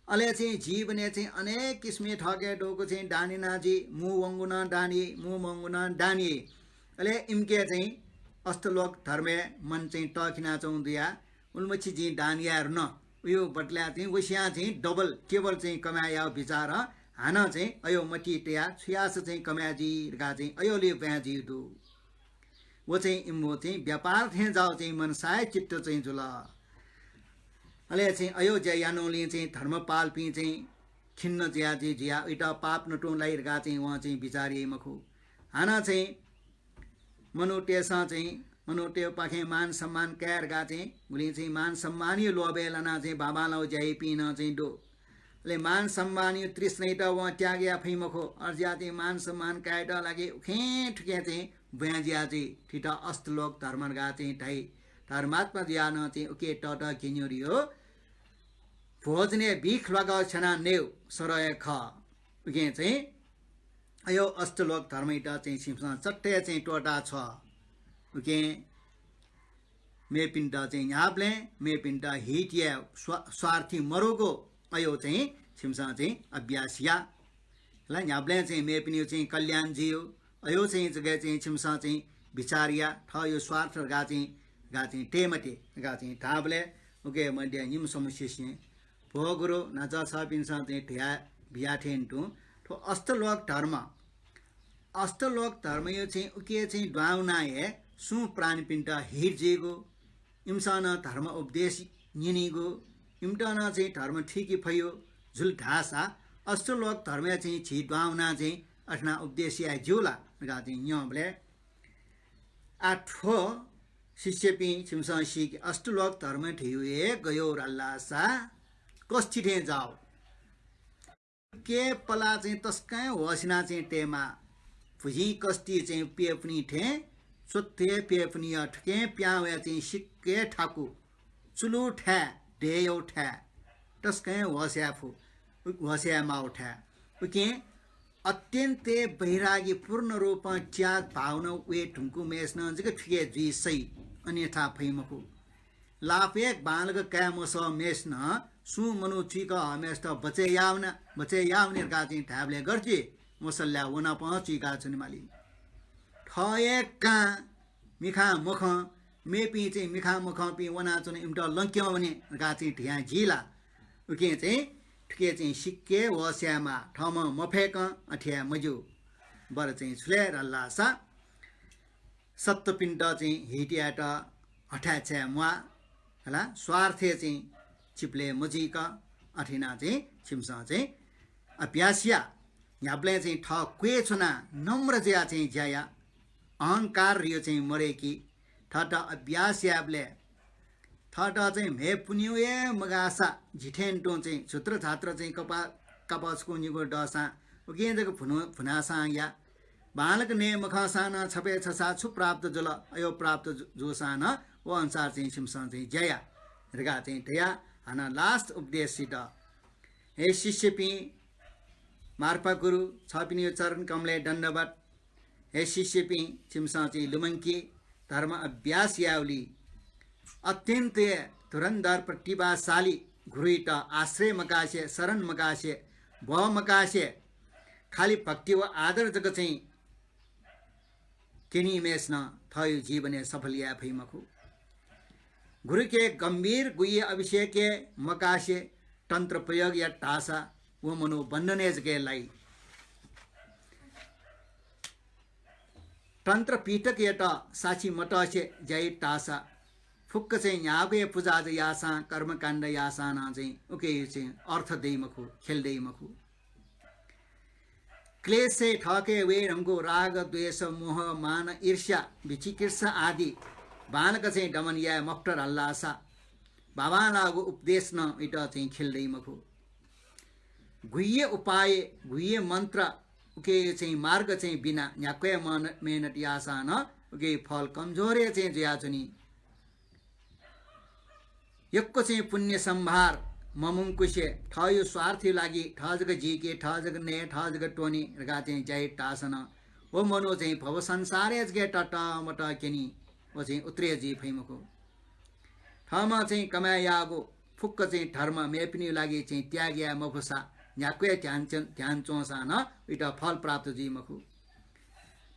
अले चाहिँ जीवने चाहिँ अनेक किस्मे ठगे डोको चाहिँ डानिनाजी मु वंगुना डानी मु मंगुना डानी अले इमके चाहिँ अष्टलोक धर्मे मन चाहिँ टकिना चौदिया उनमछि जी डानियार न उयो बटल्या चाहिँ वसिया चाहिँ डबल केवल चाहिँ कमाया विचार हाना चाहिँ अयो मटी टिया छुयास चाहिँ कमाजी गा चाहिँ अयोले ब्याजी दु वो चाहिँ इमो चाहिँ व्यापार थे जाओ चाहिँ मन साय चित्त चाहिँ जुल अले चाहिँ अयो जयानोले चाहिँ धर्मपाल पि चाहिँ खिन्न ज्या जी ज्या इटा पाप नटो लाइरगा चाहिँ वहाँ चाहिँ विचारिए मखु हाना चाहिँ मनोटेसा चाहिँ मनोटे पाखे मान सम्मान कैर गा चाहिँ गुली चाहिँ मान सम्मानी लोबेलना चाहिँ बाबा लो जय पिन चाहिँ दो ले मान सम्मानी तृष्णैटा वहाँ त्याग्या फैमखो अर्ज्या चाहिँ मान सम्मान कायटा लागे उखे ठुके चाहिँ ब्याजिया चाहिँ ठिटा अष्टलोक धर्म गा चाहिँ ठाई धर्मात्मा ज्ञान चाहिँ उके टट किन्योरियो भोजने बिख लगाओ छना नेउ सरय ख उके चाहिँ अयो अष्टलोक धर्म इटा चाहिँ सिमसा चट्टे चाहिँ टोटा छ उके मे पिन्टा चाहिँ न्याप्ले मे पिन्टा हिटिया स्वार्थी मरोगो अयो चाहिँ सिमसा चाहिँ अभ्यासिया ल न्याप्ले चाहिँ मे पिन्यो चाहिँ कल्याण जियो अयो चाहिँ जग्गा चाहिँ सिमसा चाहिँ विचारिया ठ यो स्वार्थ गा चाहिँ टेमटे गा चाहिँ ठाबले उके मध्य निम समस्या भोगुरो नजा छ पिन्सा चाहिँ ढ्या बियाठेन टु ठो अष्टलोक धर्म यो चाहिँ उके चाहिँ द्वाउनाए सु प्राणी पिन्टा हिर्जेगो इमसान धर्म उपदेश निनिगो इम्टना चाहिँ धर्म ठिकी फयो झुल ढासा अष्टलोक धर्म चाहिँ छि द्वाउना चाहिँ अठना उपदेशिया जुला गा चाहिँ न्यबले आठो शिष्य पि छिमसा सिक अष्टलोक धर्म ठियुए गयो रल्लासा कष्टिठे जाओ के पला चाहिँ तस्कै होसिना चाहिँ टेमा फुजी कष्टि चाहिँ पे पनि ठे सोते पे पनि अठके प्यावे चाहिँ सिक्के ठाकु चुलु ठ्या डेयो ठ्या तस्कै होस्या फु होस्या माउ ठ्या उके अत्यन्ते वैरागी पूर्ण रूपमा त्याग भावना वे ठुङ्कु मेस्न जग ठिके जी सही अन्यथा फैमको लाफेक बालग क्यामस मेस्न सु मनु चिक हमेस्ट बचे यावने गा चाहिँ ढाबले गर्थे मसल्ला वना पचिका छन् माली ठये का मिखा मुख मेपी चाहिँ मिखा मुखपी वना चुन इम्टा लङ्क्यो भने गा चाहिँ ढिया झिला उके चाहिँ ठुके चाहिँ सिक्के वस्यामा ठाउँमा मफेक अठिया मजु बर चाहिँ छुले रल्लासा सत्तपिण्ड चाहिँ हिटियाट हठाछ्या मुवा होला स्वार्थे चाहिँ चिप्ले मजिक अठिना चाहिँ छिमसा चाहिँ अभ्यासिया याब्ले चाहिँ ठ क्वे छुना नम्र ज्या चाहिँ ज्याया अहंकार रियो चाहिँ मरेकी ठट अभ्यासियाब्ले ठट चाहिँ मे पुन्युए मगासा झिठेन्टो चाहिँ छुत्र छात्र चाहिँ कपासको निगो डसा उकेन्द्रको फुनासा या बालक ने मखसाना छपे छसा छु प्राप्त जल अयो प्राप्त जोसान वो अनुसार चाहिँ छिमसा चाहिँ जया रिगा चाहिँ दया हाना लास्ट उपदेश सित हे शिष्यपी मार्पा गुरु छपिनी चरण कमले दण्डवत हे शिष्यपी छिमसा चाहिँ लुमङ्की धर्म अभ्यास यावली अत्यन्त धुरन्धर प्रतिभाशाली घुरुइट आश्रय मकासे शरण मकासे भ मकासे खाली भक्ति व आदर जग चाहिँ किनी मेस्न थयो जीवने सफल या भैमखु गुरु के गंभीर गुये अभिषेक के मकाशे तंत्र प्रयोग या टासा वो मनो बंधनेज के लाई तंत्र पीठक यट साची मटसे जय टासा फुक्क चाहिँ यागे पूजा यासा कर्मकाण्ड यासाना चाहिँ उके चाहिँ अर्थ दैमखु खेल दैमखु क्लेश से ठके वे रंगो राग द्वेष मोह मान ईर्ष्या विचिकित्सा आदि बालक चाहिँ दमन या मफ्टर हल्लासा बाबा लागु उपदेश न इट चाहिँ खेल्दै मखु गुह्य उपाय गुह्य मन्त्र उके चाहिँ मार्ग चाहिँ बिना न्याक्वे मेहनत यासा न उके फल कमजोरे चाहिँ ज्या चुनी यक्को चाहिँ पुण्य सम्भार ममुङ्कुशे ठयो स्वार्थी लागि ठजग जीके ठजग ने ठजग टोनी रगा चाहिँ जय टासन ओ मनो चाहिँ भव संसारेज गे टट मट केनी ओ चाहिँ उत्रे जी फैमको ठमा चाहिँ कमायागो फुक्क चाहिँ धर्म मेपिनी लागि चाहिँ त्याग्या मफुसा न्याक्वे ध्यान चोसा न इट फल प्राप्त जी मखु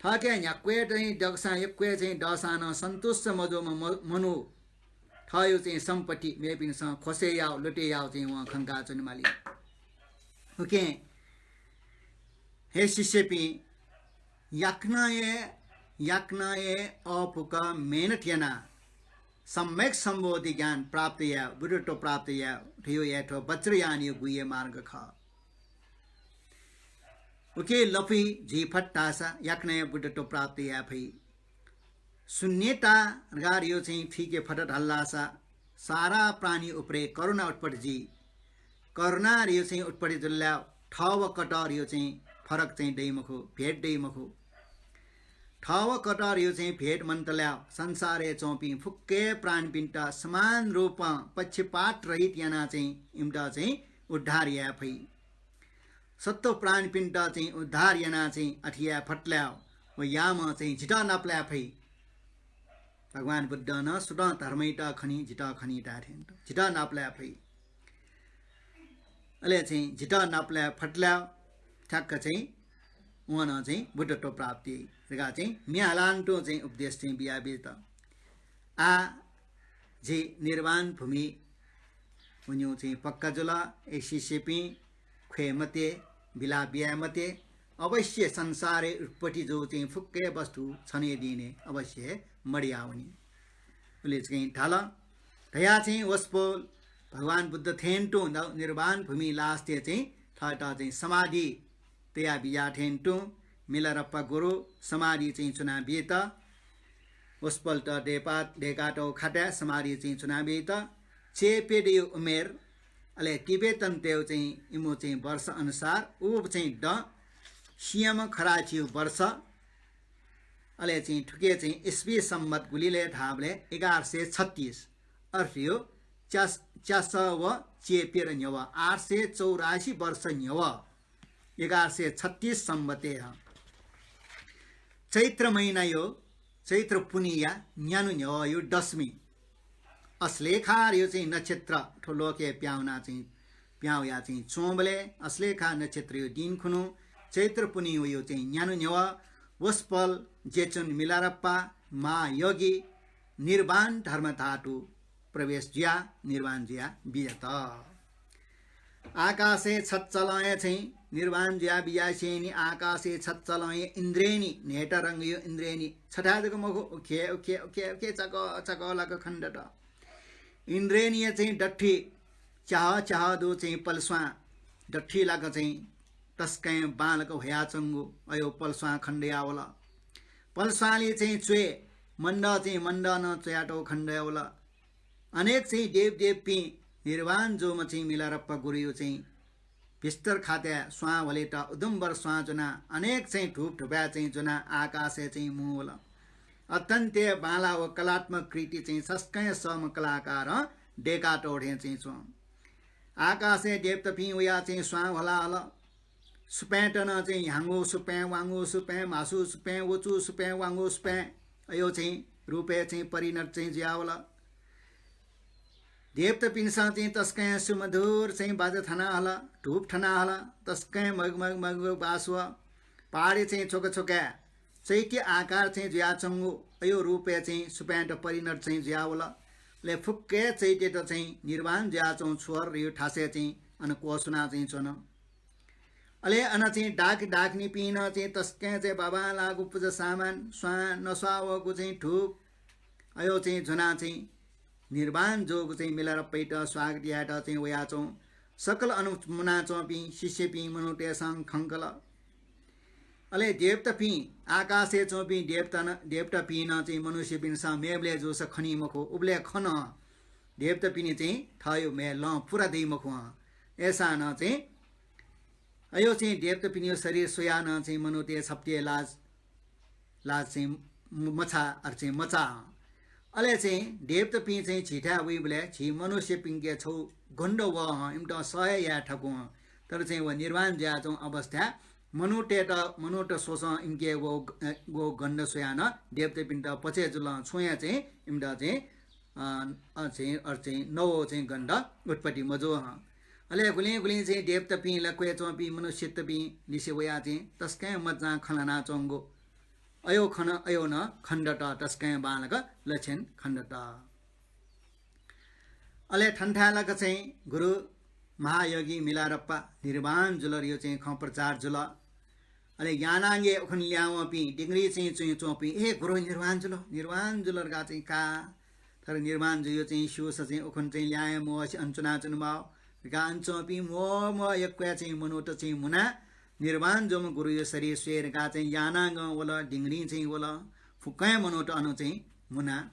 ठके न्याक्वे चाहिँ दगसा यक्वे चाहिँ दसान सन्तुष्ट मजो मनु ठयो चाहिँ सम्पत्ति मेपिनसँग खोसे याव लुटे याव चाहिँ उहाँ खङ्का चुनमाली ओके हे शिष्यपी याक्नाए अपुक मेहनत याना सम्यक सम्बोधि ज्ञान प्राप्त या बुढो प्राप्त या ठियो याठो वज्रयान यो गुये मार्ग ख ओके लफी जी फट्टासा याक्नाए बुढो प्राप्त या भई शून्यता गार यो चाहिँ फीके फटट हल्लासा सारा प्राणी उपरे करुणा उत्पट जी करुणा यो चाहिँ उत्पट्टि जुल्ल्या ठव कटर यो चाहिँ फरक चाहिँ दैमखो भेट दैमखो ठव कटर यो चाहिँ भेट मन्तल्या संसारे चौपी फुक्के प्राण पिण्ट समान रूप पक्षपात रहित याना चाहिँ इम्टा चाहिँ उद्धार या भई सत्तो प्राण पिण्ट चाहिँ उद्धार याना चाहिँ अठिया फट्ल्या व याम चाहिँ झिटा नप्ल्या भई भगवान बुद्ध न सुड धर्मैटा खनी झिटा खनी डाठेन झिटा नाप्ल्या फै अले चाहिँ झिटा नाप्ल्या फट्ल्या ठ्याक्क चाहिँ उहाँ चाहिँ बुद्धत्व प्राप्ति रेगा चाहिँ म्यालान्टो चाहिँ उपदेश चाहिँ बिया बेत आ जे निर्वाण भूमि उन्यो चाहिँ पक्का जुला एसिसेपी ख्वेमते बिला बियामते अवश्य संसारे उत्पट्टि जो चाहिँ फुक्के वस्तु छने दिने अवश्य मडियाउनी उसले चाहिँ ढाल धया चाहिँ वस्पोल भगवान बुद्ध थेन्टो निर्वाण भूमि लास्ते चाहिँ ठटा चाहिँ समाधि तया बिया ठेन्टो मिलरप्पा गुरु समाधि चाहिँ चुना बेत वस्पल त डेकाटो खाटा समाधि चाहिँ चुना बेत चेपेडे उमेर अले तिब्बतन तेउ चाहिँ इमो चाहिँ वर्ष अनुसार ऊ चाहिँ ड सियम खराचिउ वर्ष अले चाहिँ ठुके चाहिँ ईस्वी सम्मत गुलीले ढाबले 1136 अर्थियो च्यास व चेपेर न्यव 884 वर्ष न्यव 1136 सम्मते चैत्र महिना यो चैत्र पुनिया न्यानु न्यव यो दशमी अस्लेखार यो चाहिँ नक्षत्र ठोलोके प्याउना चाहिँ प्याउ या चाहिँ चोम्बले अस्लेखा नक्षत्र यो दिन खुनु चैत्र पुनि यो चाहिँ न्यानु न्यव वस्पल जेचुन मिलारप्पा मा योगी निर्वाण धर्म धातु प्रवेश ज्या निर्वाण ज्या बिजत आकाशे छच्चलय चाहिँ निर्वाण ज्या बियासेनी आकाशे छच्चलय इन्द्रेणी नेट रंगयो इन्द्रेणी छठादको मखो खे खे खे खे चक चकलक खण्डट इन्द्रेणी चाहिँ डट्ठी चाह चाह दो चाहिँ पल्स्वा डट्ठी लाग चाहिँ तस्कै बालक भया चंगु अयो पल्स्वा खण्डयावला पल्स्वाले चाहिँ चुए मण्ड चाहिँ मण्ड न चयाटो खण्डयावला अनेक चाहिँ देव देवी निर्वाण जो म चाहिँ मिलारप्प गुरियो चाहिँ बिस्तर खाते स्वा भलेटा उदुम्बर स्वा जुना अनेक चाहिँ ठुप ठुपा चाहिँ जुना आकाशे चाहिँ मूल अत्यन्ते बाला व कलात्मक कृति चाहिँ सस्कै सम कलाकार डेका टोढे चाहिँ छ आकाशे देवतपी उया चाहिँ स्वा भला हल सुपेटन चाहिँ ह्याङ्गो सुपे वाङ्गो सुपे मासु सुपे वचु सुपे वाङ्गो सुपे अयो चाहिँ रूपे चाहिँ परिणत चाहिँ ज्यावला देवत पिन्सा चाहिँ तस्कै सुमधुर चाहिँ बाजा थना हला धूप ठना हला तस्कै मग मग मग बासव पारे चाहिँ छोक छोका चैत्य आकार चाहिँ ज्या चंगु अयो रूपे चाहिँ सुप्यान्ट परिणत चाहिँ ज्यावला ले फुक्के चैत्य त चाहिँ निर्वाण ज्या चौं छोर यो ठासे चाहिँ अन कोसुना चाहिँ छोन अले अन चाहिँ डाक डाक्नी पिन चाहिँ तस्कै चाहिँ बाबा लागु पूजा सामान स्वा नस्वावको चाहिँ धूप अयो चाहिँ जुना चाहिँ निर्वाण जोग चाहिँ मिलार पैट स्वाग याट चाहिँ वयाचौं सकल अनुमुना चौपी शिष्य पी मनुटे सांग खंकल अले देवता पी आकाशे चौपी देवता पी न चाहिँ मनुष्य पिन सा मेबले जो स खनी मखो उबले खन देवता पिनी चाहिँ थयो मे ल पुरा देई मखो ऐसा न चाहिँ अयो चाहिँ देवता पिनी शरीर सोया न चाहिँ मनुटे छप्ते लाज लाज चाहिँ मछा अर चाहिँ मचा अले चाहिँ देवता पी चाहिँ छिठा उही बोले छि मनुष्य पिंके छौ गण्ड व इमटा सय या ठकु तर चाहिँ व निर्वाण ज्या चौं अवस्था मनुट सोस इनके वो गण्ड सोयान देवता पिंट पचे जुल छोया चाहिँ इमटा चाहिँ चाहिँ नौ चाहिँ गण्ड उत्पत्ति मजो अले गुली गुली चाहिँ देवता पी लक्वे चौं पी मनुष्य पी लिसे वया चाहिँ तस्कै मजा खलना चौंगो अयो खन अयो न खण्डट तस्कै बालक लक्षण खण्डट अले ठन्ठालक चाहिँ गुरु महायोगी मिलारप्पा निर्वाण जुलर यो चाहिँ ख प्रचार जुल अले यानांगे उखन ल्याव पी डिग्री चाहिँ चाहिँ चोपी ए गुरु निर्वाण जुलर गा चाहिँ का तर निर्वाण जो यो चाहिँ शिवस चाहिँ उखन चाहिँ ल्याए मो अञ्चना चुनमाव गा अञ्चोपी मो यक्वा चाहिँ मनुट चाहिँ मुना निर्वाण जो गुरु यो शरीर स्वेर का चाहिँ यानांग वला डिंगरी चाहिँ वला फुकै मनोट अनु चाहिँ मुना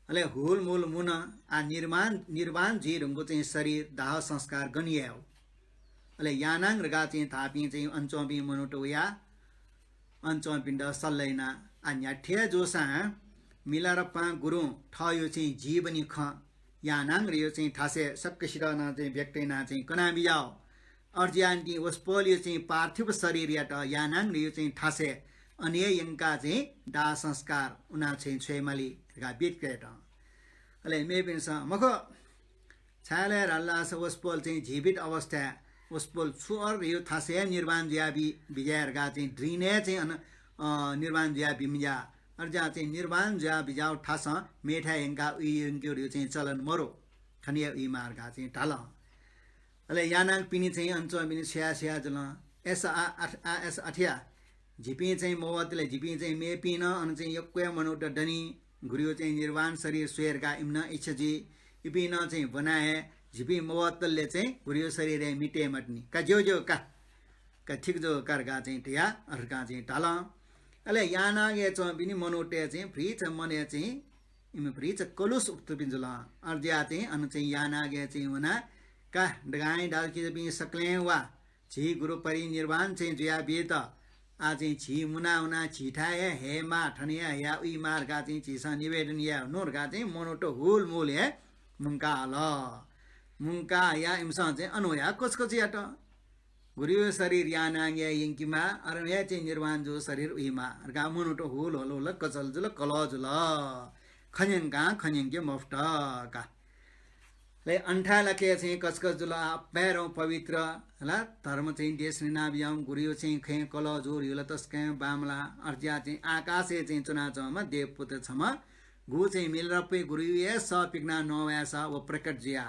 अले हुल मूल मुना आ निर्वाण जी रंगो चाहिँ शरीर दाह संस्कार गनिए हो अले यानांग रगा चाहिँ थापी चाहिँ अञ्चोपी मनोट उया अञ्चोपिण्ड सल्लैना आ न्याठ्य जोसा मिलारप्पा गुरु ठयो चाहिँ जीवनी ख यानांग र यो चाहिँ ठासे सक्कसिरा न चाहिँ व्यक्तिना चाहिँ कना बिजाओ अर्ज्यान्टी वस्पोलियो चाहिँ पार्थिव शरीर याट यानाङ यो चाहिँ ठासे अन्य यंका चाहिँ दाह संस्कार उना चाहिँ छेमाली गा बेट केट अले मे पिन्स मखो छाले रल्ला स वस्पोल चाहिँ जीवित अवस्था वस्पोल छुअर यो ठासे निर्वाण ज्याबी बिजायर गा चाहिँ ड्रिने चाहिँ निर्वाण ज्या बिमिया अर्जा चाहिँ निर्वाण ज्या बिजाउ ठास मेठा यंका उइ यंक्यो यो चाहिँ चलन मरो खनिया उइ मार्गा चाहिँ ढाल अले यानाङ पिनी चाहिँ अञ्चो पिनी स्या जुल एस अठिया झिपी चाहिँ मोवतले झिपी चाहिँ मे पिन अन चाहिँ यक्वे मनोट डनी गुरियो चाहिँ निर्वाण शरीर स्वेर का इम्न इच्छजी इपिन चाहिँ बनाए झिपी मोवतले चाहिँ गुरियो शरीर मिटे मटनी का जो का ठिक जो करगा चाहिँ टिया अर्का चाहिँ ढाल अले यानागे चो पिनी मनोटे चाहिँ फ्रीच मने चाहिँ इम फ्रीच कलुस उक्त पिन्जुल अर्ज्या चाहिँ अन चाहिँ यानागे चाहिँ हुना का डगाई डाल के भी सकले वा छि गुरु परिनिर्वाण चाहिँ जुया बेत आ चाहिँ छि मुना उना छिठाए हे मा ठनिया या उइ मार गा चाहिँ छिसा निवेदन या नोर गा चाहिँ मोनोटो हुल मूल है मुंका या इमसा चाहिँ अनोया कसको चाहिँ अट गुरु शरीर या नांगे यंकिमा अरण्य चाहिँ निर्वाण जो शरीर उइमा गा मोनोटो हुल होलो ल कचल जुल कलो जुल खन्यंगा खन्यंगे मफ्ट का ले अंठा लके चाहिँ कसकस जुल पैरौं पवित्र हला धर्म चाहिँ देश निनाबियाम गुरु चाहिँ खे कल जोर युल तस्कै बामला अर्ज्या चाहिँ आकाशे चाहिँ चुना चमा देवपुत्र छमा गु चाहिँ मिलरप्पे गुरुए स पिग्ना नव्यास व प्रकट जिया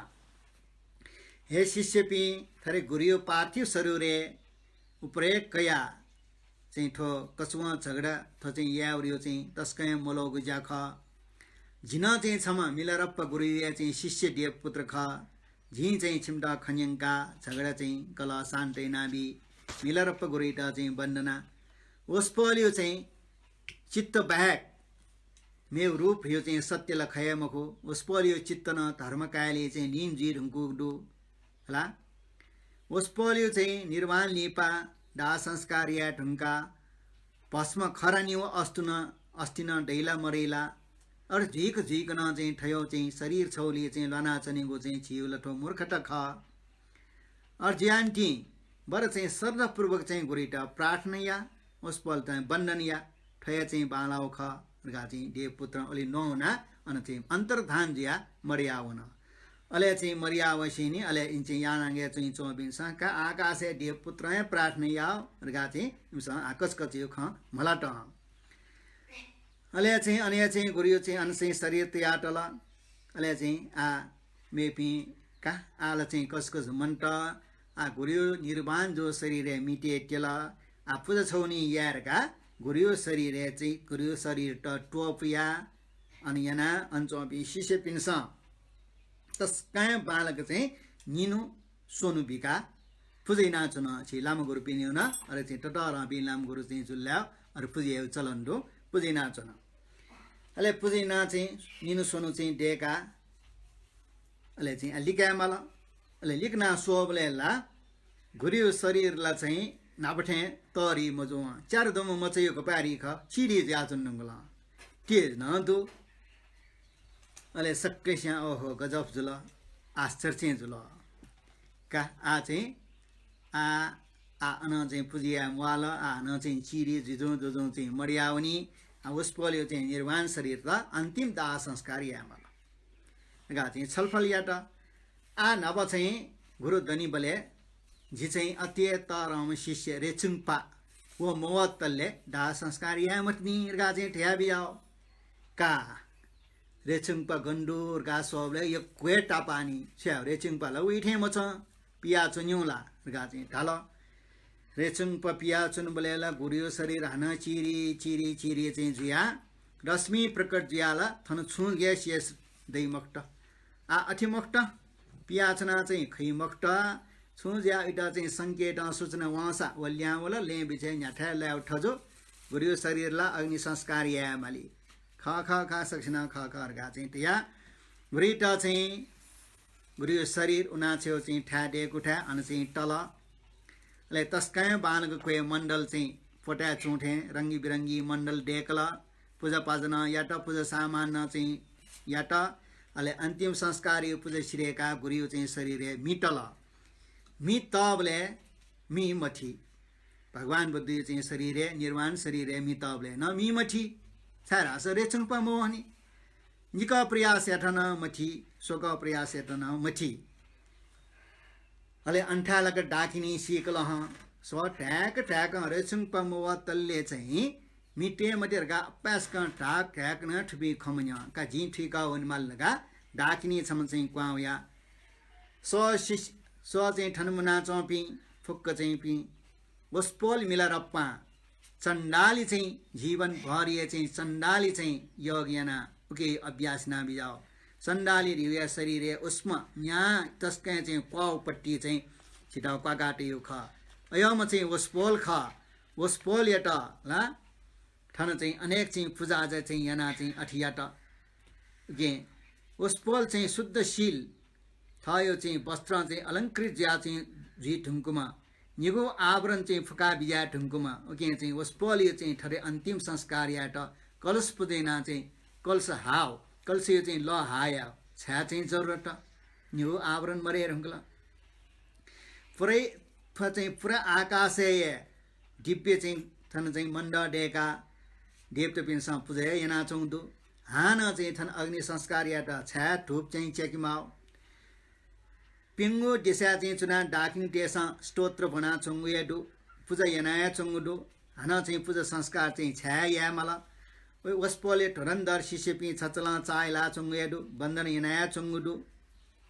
हे शिष्य पि थरे गुरुयो पार्थिव शरीरे उपरे कया चाहिँ थो कसुवा झगडा थो चाहिँ याउरियो चाहिँ तस्कै मोलो गुजा ख जिन चाहिँ छमा मिलरप्प गुरुए चाहिँ शिष्य देव पुत्र ख झी चाहिँ छिमटा खन्यङका झगडा चाहिँ कला शान्तै नाबी मिलरप्प गुरुइटा चाहिँ वन्दना ओस्पलियो चाहिँ चित्त बाहेक मेव रूप यो चाहिँ सत्य लखयमखो ओस्पलियो चित्त न धर्मकायले चाहिँ निन जी ढुङ्कु डु होला ओस्पलियो चाहिँ निर्वाण लिपा डा संस्कार या ढुङ्का भस्म खरानी अस्तुन अस्तिन ढैला मरैला अर झिक झिकन चाहिँ ठयो चाहिँ शरीर छौली चाहिँ लना चनेको चाहिँ छिउ लठो मूर्खट ख अर ज्यान्टी बर चाहिँ श्रद्धापूर्वक चाहिँ गुरिटा प्रार्थना ओस्पल चाहिँ वन्दनिया ठया चाहिँ बालाउ ख गा चाहिँ देवपुत्र अलि नहुना अनि चाहिँ अन्तर्धान जिया मर्यावन अले चाहिँ मर्यावसिनी अले इन्चे यानाङ्गे चाहिँ चौबिन का आकाशे देवपुत्र प्रार्थना गा चाहिँ इमसा आकस कचियो ख मलाट अले चाहिँ अनि चाहिँ गुरियो चाहिँ अनसै शरीर त्याटल अले चाहिँ आ मेपी का आल चाहिँ कसकस मन्ट आ गुरियो निर्वाण जो शरीर मिटे तेल आ पूजा छौनी यारका गुरियो शरीर चाहिँ गुरियो शरीर त टोपिया अनि याना अञ्चपी शिष्य पिन्स तस्काय बालक चाहिँ निनु सोनु बिका पुजै नाचुन छि लामो गुरु पिन्यो न अरे चाहिँ टटर बि लाम गुरु चाहिँ जुल्ल्या अरे पुजे चलन दो पुजै नाचुन अले पुजै ना चाहिँ निनु सोनु चाहिँ डेका अले चाहिँ लिका मला अले लिकना सोबले ला गुरियो शरीरलाई चाहिँ नापठे तरी मजो चार दम मचयो पारी ख चिरी जाचुन नंगला तेज न दो अले सक्कै स्या ओहो गजब जुल आश्चर्य जुल का आ चाहिँ आ अन चाहिँ पुजिया वाला आ न चाहिँ चिरी जिजो जोजो चाहिँ मर्यावनी उसपल्यो चाहिँ निर्वाण शरीर र अन्तिम दाह संस्कार यामल गा चाहिँ छलफल याट आ नब चाहिँ गुरु दनी बले झि चाहिँ अत्यतरम शिष्य रेचुङपा वो मोवत्तले दाह संस्कार यामतनी गा चाहिँ ठ्या बियाओ का रेचुङपा गन्डुर गा सबले यो क्वेटा पानी छ्या रेचुङपा ल उठे म छ पिया चुन्युला गा चाहिँ ढाल रेचुङपा पिया चुन बलेला गुरियो शरीर हन चिरी चिरी चिरी चाहिँ जुया रश्मि प्रकट जुयाला थन छु ग्यास यस दै मक्त आ अथि मक्त पिया चना चाहिँ खै मक्त छु ज्या इटा चाहिँ संकेत सूचना वासा वल्यावला ले बिचे न्याठा ल्या उठजो गुरियो शरीरला अग्नि संस्कार यामाली ख ख ख सक्छना ख ख गा चाहिँ त्या गुरिटा चाहिँ गुरियो शरीर उना छेउ चाहिँ ठ्याडे कुठा अनि चाहिँ तल ले तस्काय बानको कोय मण्डल चाहिँ फोटा चुठे रंगी बिरंगी मण्डल डेकल पूजा पाजना याट पूजा सामान चाहिँ याट अले अन्तिम संस्कार पूजा श्रेका गुरियो चाहिँ शरीर मिटल मी तबले मी मठी भगवान बुद्ध चाहिँ शरीर निर्वाण शरीर मी तबले न मी मठी सारा सरे चुङपा मोहनी निक प्रयास यठन मठी सोक प्रयास यठन मठी अले अन्ठालक डाकिनी सिकल ह सो ट्याक ट्याक हरे चुङपा मोवा तल्ले चाहिँ मिटे मटेरगा अप्यास का टाक ट्याक न ठबी खमन्या का जी ठिका वन माल लगा डाकिनी छम चाहिँ क्वाया सो चाहिँ ठनमुना चौपी फुक्क चाहिँ पी वस्पोल मिला रप्पा चण्डाली चाहिँ जीवन भरिए चाहिँ चण्डाली चाहिँ योग्यना उके अभ्यास ना बिजाओ चण्डाली रिया शरीर उसमा यहाँ तस्कै चाहिँ क्वाउपट्टि चाहिँ छिटाउ क्वागाटे यो ख अयम चाहिँ वस्पोल ख वस्पोल यट ला ठन चाहिँ अनेक चाहिँ पूजा आज चाहिँ याना चाहिँ अठियाट गे वस्पोल चाहिँ शुद्धशील थयो चाहिँ वस्त्र चाहिँ अलङ्कृत ज्या चाहिँ जी ढुङ्कुमा निगो आवरण चाहिँ फुका बिजा ढुङ्कुमा ओके चाहिँ वस्पोल यो चाहिँ ठरे अन्तिम संस्कार याट कलश पुदैना चाहिँ कलश हाव कलश यो चाहिँ ल हाया छ्या चाहिँ जरुरत निगो आवरण मरे ढुङ्कला पुरै चाहिँ पुरा आकाशे दिव्य चाहिँ थन चाहिँ मण्ड डेका देवता पिनसँग पूजा यना चौधो हान चाहिँ थन अग्नि संस्कार याट छ्या धूप चाहिँ चेकिमाओ पिङ्गो दिशा चाहिँ चुना डाकिङ देशा स्तोत्र भना चङ्गुया डु पूजा यनाया चङ्गुडु हान चाहिँ पूजा संस्कार चाहिँ छ्या या मला वस्पोले ठोरन्दर शिष्यपी छचला चाइला चुङ्गेडु बन्दन हिनाया चुङ्गुडु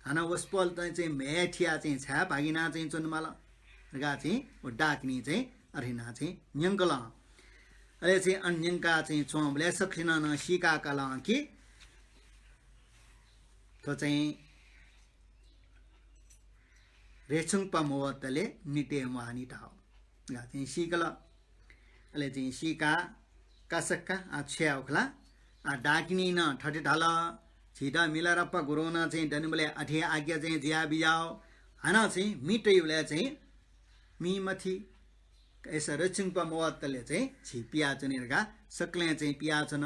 हाना वस्पोल चाहिँ मेठिया चाहिँ छ्या भागिना चाहिँ चुनमाला गा चाहिँ डाक्नी चाहिँ अरिना चाहिँ न्यङ्कला अले चाहिँ अन्यङ्का चाहिँ चोमले सखिन न सिका कला कि तो चाहिँ रेछुङ पमोवतले निटे मानी टाउ गा चाहिँ सिकला अले चाहिँ सिका कसक्का छ्याउखला डाकिनी न ठटे ढाल छिटा मिलारप्पा गुरुना चाहिँ डनिबले अठे आज्ञा चाहिँ जिया बिजाओ हाना चाहिँ मिटैले चाहिँ मिमथि ऐसा रचिङपा मोवतले चाहिँ छि पियाचनेरगा सक्ले चाहिँ पियाचन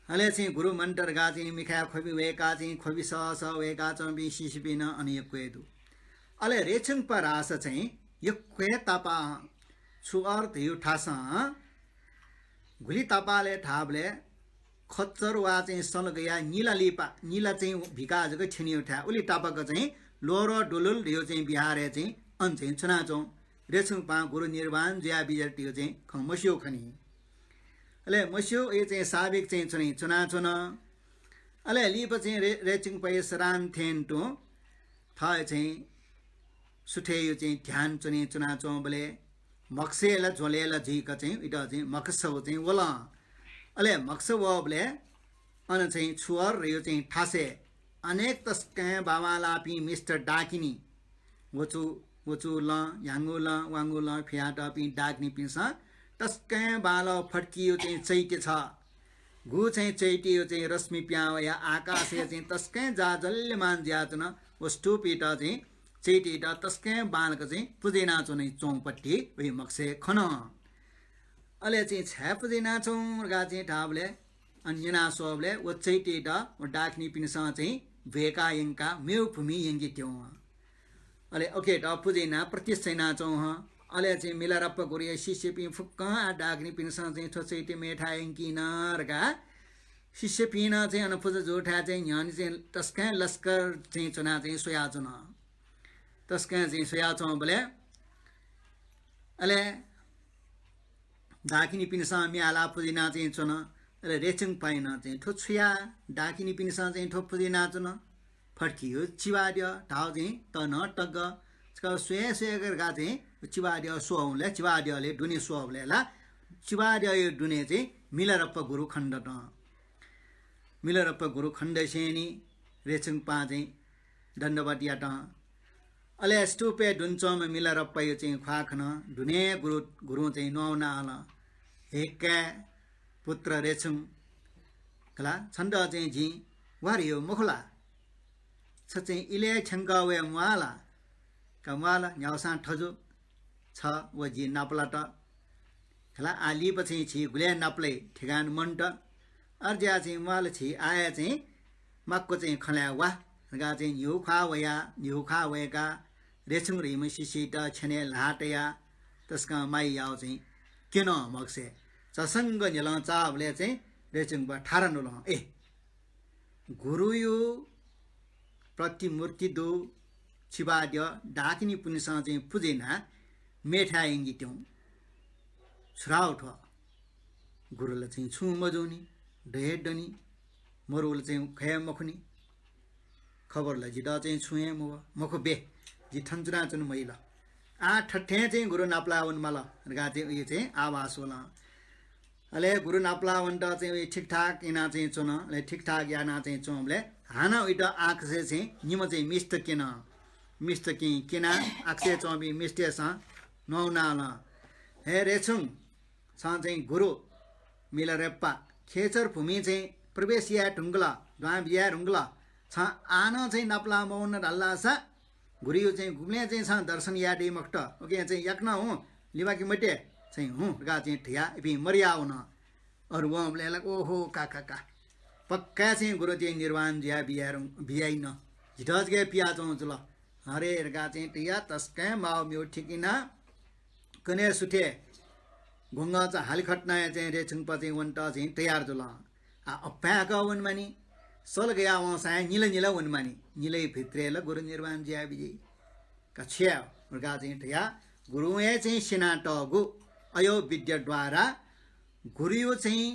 हले चाहिँ गुरु मन्टरगा चाहिँ मिखा खोबी वेका चाहिँ खोबी स वेका चाहिँ बि सिसिपिन अनि यक्वेदु अले रेछुङपा रास चाहिँ यक्वे तापा छुअर थियो ठासा गुली तापाले ठाबले खच्चर वा चाहिँ सलगया नीला लिपा नीला चाहिँ भिकाजको छिनी उठा उली टापाको चाहिँ लोरो डुलुल यो चाहिँ बिहारे चाहिँ अन चाहिँ चुनाचौँ रेछुङ पा गुरु निर्वाण ज्या बिजर त्यो चाहिँ मस्यो खनी अले मस्यो ए चाहिँ साबिक चाहिँ चुनै चुनाचुन अले लिप चाहिँ रेछुङ पै सरान थेन टो थ चाहिँ सुठे यो चाहिँ ध्यान चुने चुनाचौँ बोले मक्सेला झोलेला झिका चाहिँ इटा चाहिँ मक्सव चाहिँ वला अले मक्सवले अन चाहिँ छुअर यो चाहिँ ठासे अनेक तस्के बाबालापी मिस्टर डाकिनी वचु वचु ल याङ्गु ल वाङ्गु ल फियाटा पि डाक्नी पिस तस्के बाल फड्कियो चाहिँ चैटे छ गु चाहिँ चैटियो चाहिँ रश्मि प्याव या आकाशे चाहिँ तस्के जाजल्य मान ज्याचन वस्तु पिटा चाहिँ चैटिटा तस्के बालको चाहिँ पुजेना चुनै चौपट्टि उही मक्से खन अले चाहिँ छ्याप पुजेना चौँ गा चाहिँ ठाबले अन्यना सोबले व चैटिटा व डाक्नी पिनसँग चाहिँ भेका यङ्का मेउ भूमि यङ्गी ट्यौँ अले ओके ट पुजेना प्रतिष्ठैना चौँ अले चाहिँ मिलारप्प गुरिया शिष्य पि फुक्क डाक्नी पिनसँग चाहिँ ठोचैटे मेठा यङ्की नरगा शिष्य पिन चाहिँ अनफुज जोठा चाहिँ यहाँ चाहिँ तस्कै लस्कर चाहिँ चुना चाहिँ सोया चुन तस्कै चाहिँ सोया चौँ बोले अले डाकिनी पिनसँग मियाला पुजिना चाहिँ चुन अले रेचुङ पाइन चाहिँ ठो छुया डाकिनी पिनसँग चाहिँ ठो पुजिना चुन फड्कियो चिवाड्यो ढाउ चाहिँ तन टग्ग सोया सोया गरेर चाहिँ चिवाड्यो सोहौँले चिवाड्योले डुने सोहौँले ला चिवाड्यो यो डुने चाहिँ मिलारप्प गुरु खण्ड न मिलारप्प गुरु खण्ड सेनी रेचुङ पा चाहिँ दण्डवटिया ट अले स्टुपे डुन्छम मिलारप्प यो चाहिँ ख्वाखन डुने गुरु चाहिँ नुहाउन आल हेक्का पुत्र रेछुङ कला छन्द चाहिँ झी वारियो मुखला छ चाहिँ इले छङ्का वे मुआला कमाला न्याउसा ठजु छ व जी नापला त खला आली पछि छि गुले नाप्ले ठेगान मन्ट अर्ज्या चाहिँ मुआल छि आया चाहिँ मक्को चाहिँ खल्या वा गा चाहिँ न्यु खा वेका रेछुङ रिम सिसिट छने लाटया तस्का माइ याउ चाहिँ किन मक्से चसङ्ग निल चावले चाहिँ रेचुङ ठारन ल ए गुरु यो प्रतिमूर्ति दो छिबाड्य डाकिनी पुनिसँग चाहिँ पुजेना मेठा इङ्गिट्यौँ छुराउठ गुरुलाई चाहिँ छु मजौनी ढेडनी मरुल चाहिँ खया मखुनी खबरलाई जिडा चाहिँ छुएँ मखो बे जी ठन्चुना चुन मैला आ ठट्ठे चाहिँ गुरु नाप्लावन मला गा चाहिँ उयो चाहिँ आवास होला अले गुरु नाप्लावन त चाहिँ ठिकठाक इना चाहिँ चुन अले ठिकठाक याना चाहिँ चोमले हाना उइटा आँखसे चाहिँ निम चाहिँ मिस्ट किना आँखसे चौबी मिस्टेसा नौना ल हे रेछुङ छ चाहिँ गुरु मिला रेप्पा खेचर भूमि चाहिँ प्रवेश या ढुङ्गला ढुवा बिया ढुङ्गला छ आन चाहिँ नाप्ला मौन ढल्ला सा घुरियो चाहिँ घुम्ने चाहिँ छ दर्शन याडी मक्त ओके चाहिँ याक्न हुँ लिबाकी मटे चाहिँ हुँ गा चाहिँ ठिया इपि मरिया हुन अरू वहाँले ओहो का पक्का चाहिँ गुरु चाहिँ निर्वाण ज्या बियाइ न झिटज गे पिया चाउँछ ल हरे गा चाहिँ ठिया तस्कै माउ म्यौ ठिकिना कने सुठे घुङ्गा चाहिँ हालिखट्ना चाहिँ रेछुङ पछि वन्ट चाहिँ तयार जुल अप्याका वन मानी सल गया वहाँ साया निला वन मानी निलै भित्रे ल गुरु निर्वाण ज्या बिजी कछ्या गा चाहिँ ठिया गुरुए चाहिँ सिना टगु अयो विद्याद्वारा गुरु चाहिँ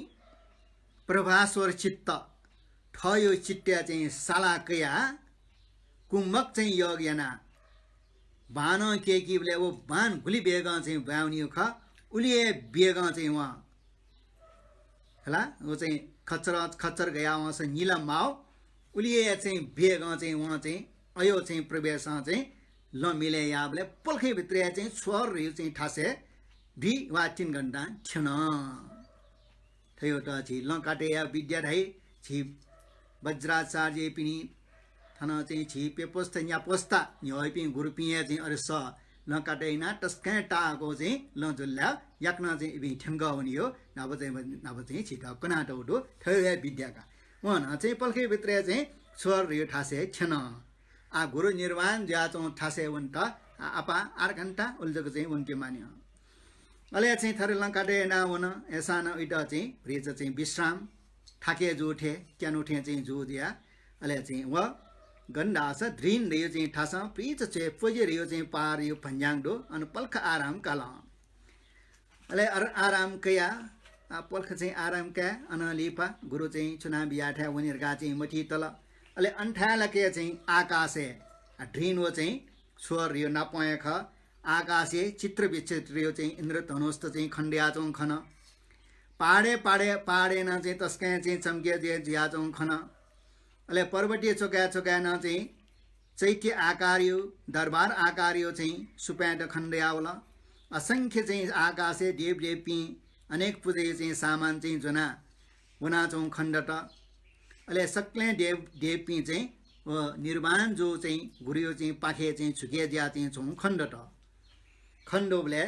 प्रभास्वर चित्त ठयो चिट्ट्या चाहिँ सालाकया कुमक चाहिँ योग याना बान के कि बोले वो बान गुली बेग चाहिँ ब्याउनी ख उलिए बेग चाहिँ वहाँ होला वो चाहिँ खच्चर गया वहाँ से नीला माओ उलिए चाहिँ बेग चाहिँ वहाँ चाहिँ अयो चाहिँ प्रवेश चाहिँ ल मिले या बोले पल्खे भित्र चाहिँ स्वर चाहिँ ठासे भी वा 3 घण्टा थिएन थयो त छि ल काटे या विद्या ढाई छि वज्राचार्य पिनी थन चाहिँ छि पेपोस्त न्या पोस्ता न्योइ पिन गुरु पिए चाहिँ अरे स ल काटे ना टस्कै टाको चाहिँ ल जुल्ला याक्न चाहिँ इबि ठंग हुनी हो नब चाहिँ छि त कना टौडो थयो विद्याका वना चाहिँ पल्खे भित्र चाहिँ स्वर यो ठासे छैन आ गुरु निर्वाण ज्याचो ठासे वन्त आपा 8 घण्टा उल्जको चाहिँ वन्के मान्यो अले चाहिँ थरे लंकाटे ना वन ऐसा न इट चाहिँ रिच चाहिँ विश्राम ठाके जुठे क्यान उठे चाहिँ जु दिया अले चाहिँ व गन्डास ध्रिन रियो चाहिँ ठासा प्रिच चाहिँ पोजे रियो चाहिँ पार यो भन्याङ दो अन पल्ख आराम काला अले आराम कया पल्ख चाहिँ आराम का अन लिपा गुरु चाहिँ चुना बियाठा वनिरगा चाहिँ मठी तल अले अन्ठालके चाहिँ आकाशे ध्रिन वो चाहिँ स्वर रियो नपाए ख आकाशे चित्र विचित्र चाहिँ इन्द्रधनुष चाहिँ खण्ड्याचौं खन पाडे पाडे पाडे न चाहिँ तस्कै चाहिँ चम्के जे ज्याचौं खन अले पर्वतीय चोका चोका न चाहिँ चैत्य आकार्यो दरबार आकार्यो चाहिँ सुप्याट खण्ड्यावला असंख्य चाहिँ आकाशे देव देवी अनेक पूजे चाहिँ सामान चाहिँ जना वनाचौं खण्डट अले सक्ले देव देवी चाहिँ निर्वाण जो चाहिँ गुरु चाहिँ पाखे चाहिँ छुके ज्या चाहिँ छौं खण्डट खण्डो बोले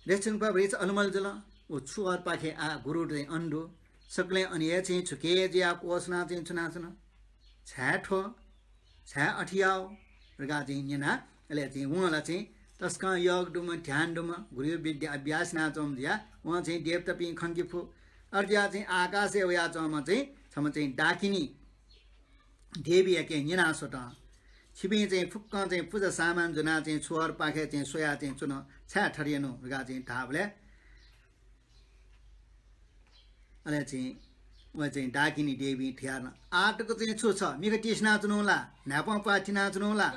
रेचन पर रेच अलमल जल वो छुअर पाखे आ गुरु चाहिँ अंडो सकले अनिए चाहिँ छुके ज्या कोसना चाहिँ छुना छुना छ्याठो छ्या अठियाओ रगा चाहिँ निना अले चाहिँ वहाला चाहिँ तस्का योग दुम ध्यान दुम गुरु विद्या अभ्यास ना चोम दिया वहाँ चाहिँ देवतपी खंकिफु अर्ज्या चाहिँ आकाशे वया चोम चाहिँ सम चाहिँ डाकिनी देवी के निना सोटा छिबी चाहिँ फुक्क चाहिँ पूजा सामान जुना चाहिँ छोर पाखे चाहिँ सोया चाहिँ चुन छ्या ठरिएनु रगा चाहिँ ढाबले अले चाहिँ व चाहिँ डाकिनी देवी ठ्यार्न आटको चाहिँ छु छ मिक टिस्ना चुनौला न्यापा पाटिना चुनौला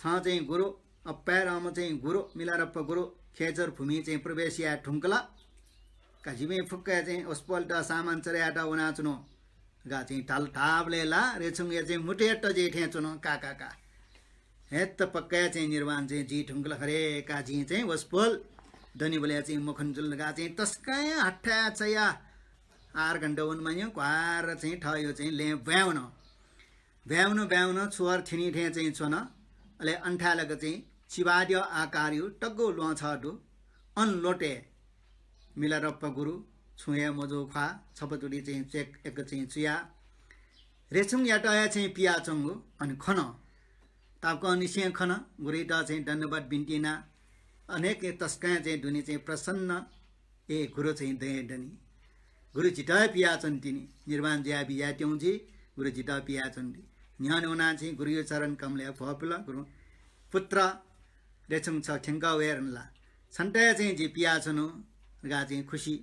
छ चाहिँ गुरु अप्यारम चाहिँ गुरु मिलारप्प गुरु खेचर भूमि चाहिँ प्रवेशिया ठुङ्कला काजिमे फुक्क चाहिँ उसपल्ट सामान चर्याटा उना चुनो गा चाहिँ ढाल ढाबले ला रेछुङ चाहिँ मुटेट जे ठे चुनो का हेत पक्का चाहिँ निर्वाण चाहिँ जी ठुङ्कला खरे का जी चाहिँ उसपल धनी बोले चाहिँ मुखनजुल गा चाहिँ तस्कै हट्ठा चया 8 घण्टा उनमा यो क्वार चाहिँ ठयो चाहिँ ले भ्याउन छुवर थिनी ठे चाहिँ छोन अले अन्ठालक चाहिँ चिवाड्य आकार्यो टग्गो लो छडु अनलोटे मिलारप्प गुरु छुया मजो खा छपतुडी चाहिँ चेक एक चाहिँ चिया रेछुङ याटया चाहिँ पिया चंगु अनि खन तापको निसे खन गुरिटा चाहिँ धन्यवाद बिन्टिना अनेक तस्का चाहिँ दुनी चाहिँ प्रसन्न ए गुरु चाहिँ दे दनी गुरु जिता पिया चन्तिनी निर्वाण ज्या बिया ट्यौजी गुरु जिता पिया चन्ती न्यान उना चाहिँ गुरु चरण कमले फपला गुरु पुत्र रेछुङ छ ठेंगा वेरनला छन्टे चाहिँ जी पिया छनु गा चाहिँ खुशी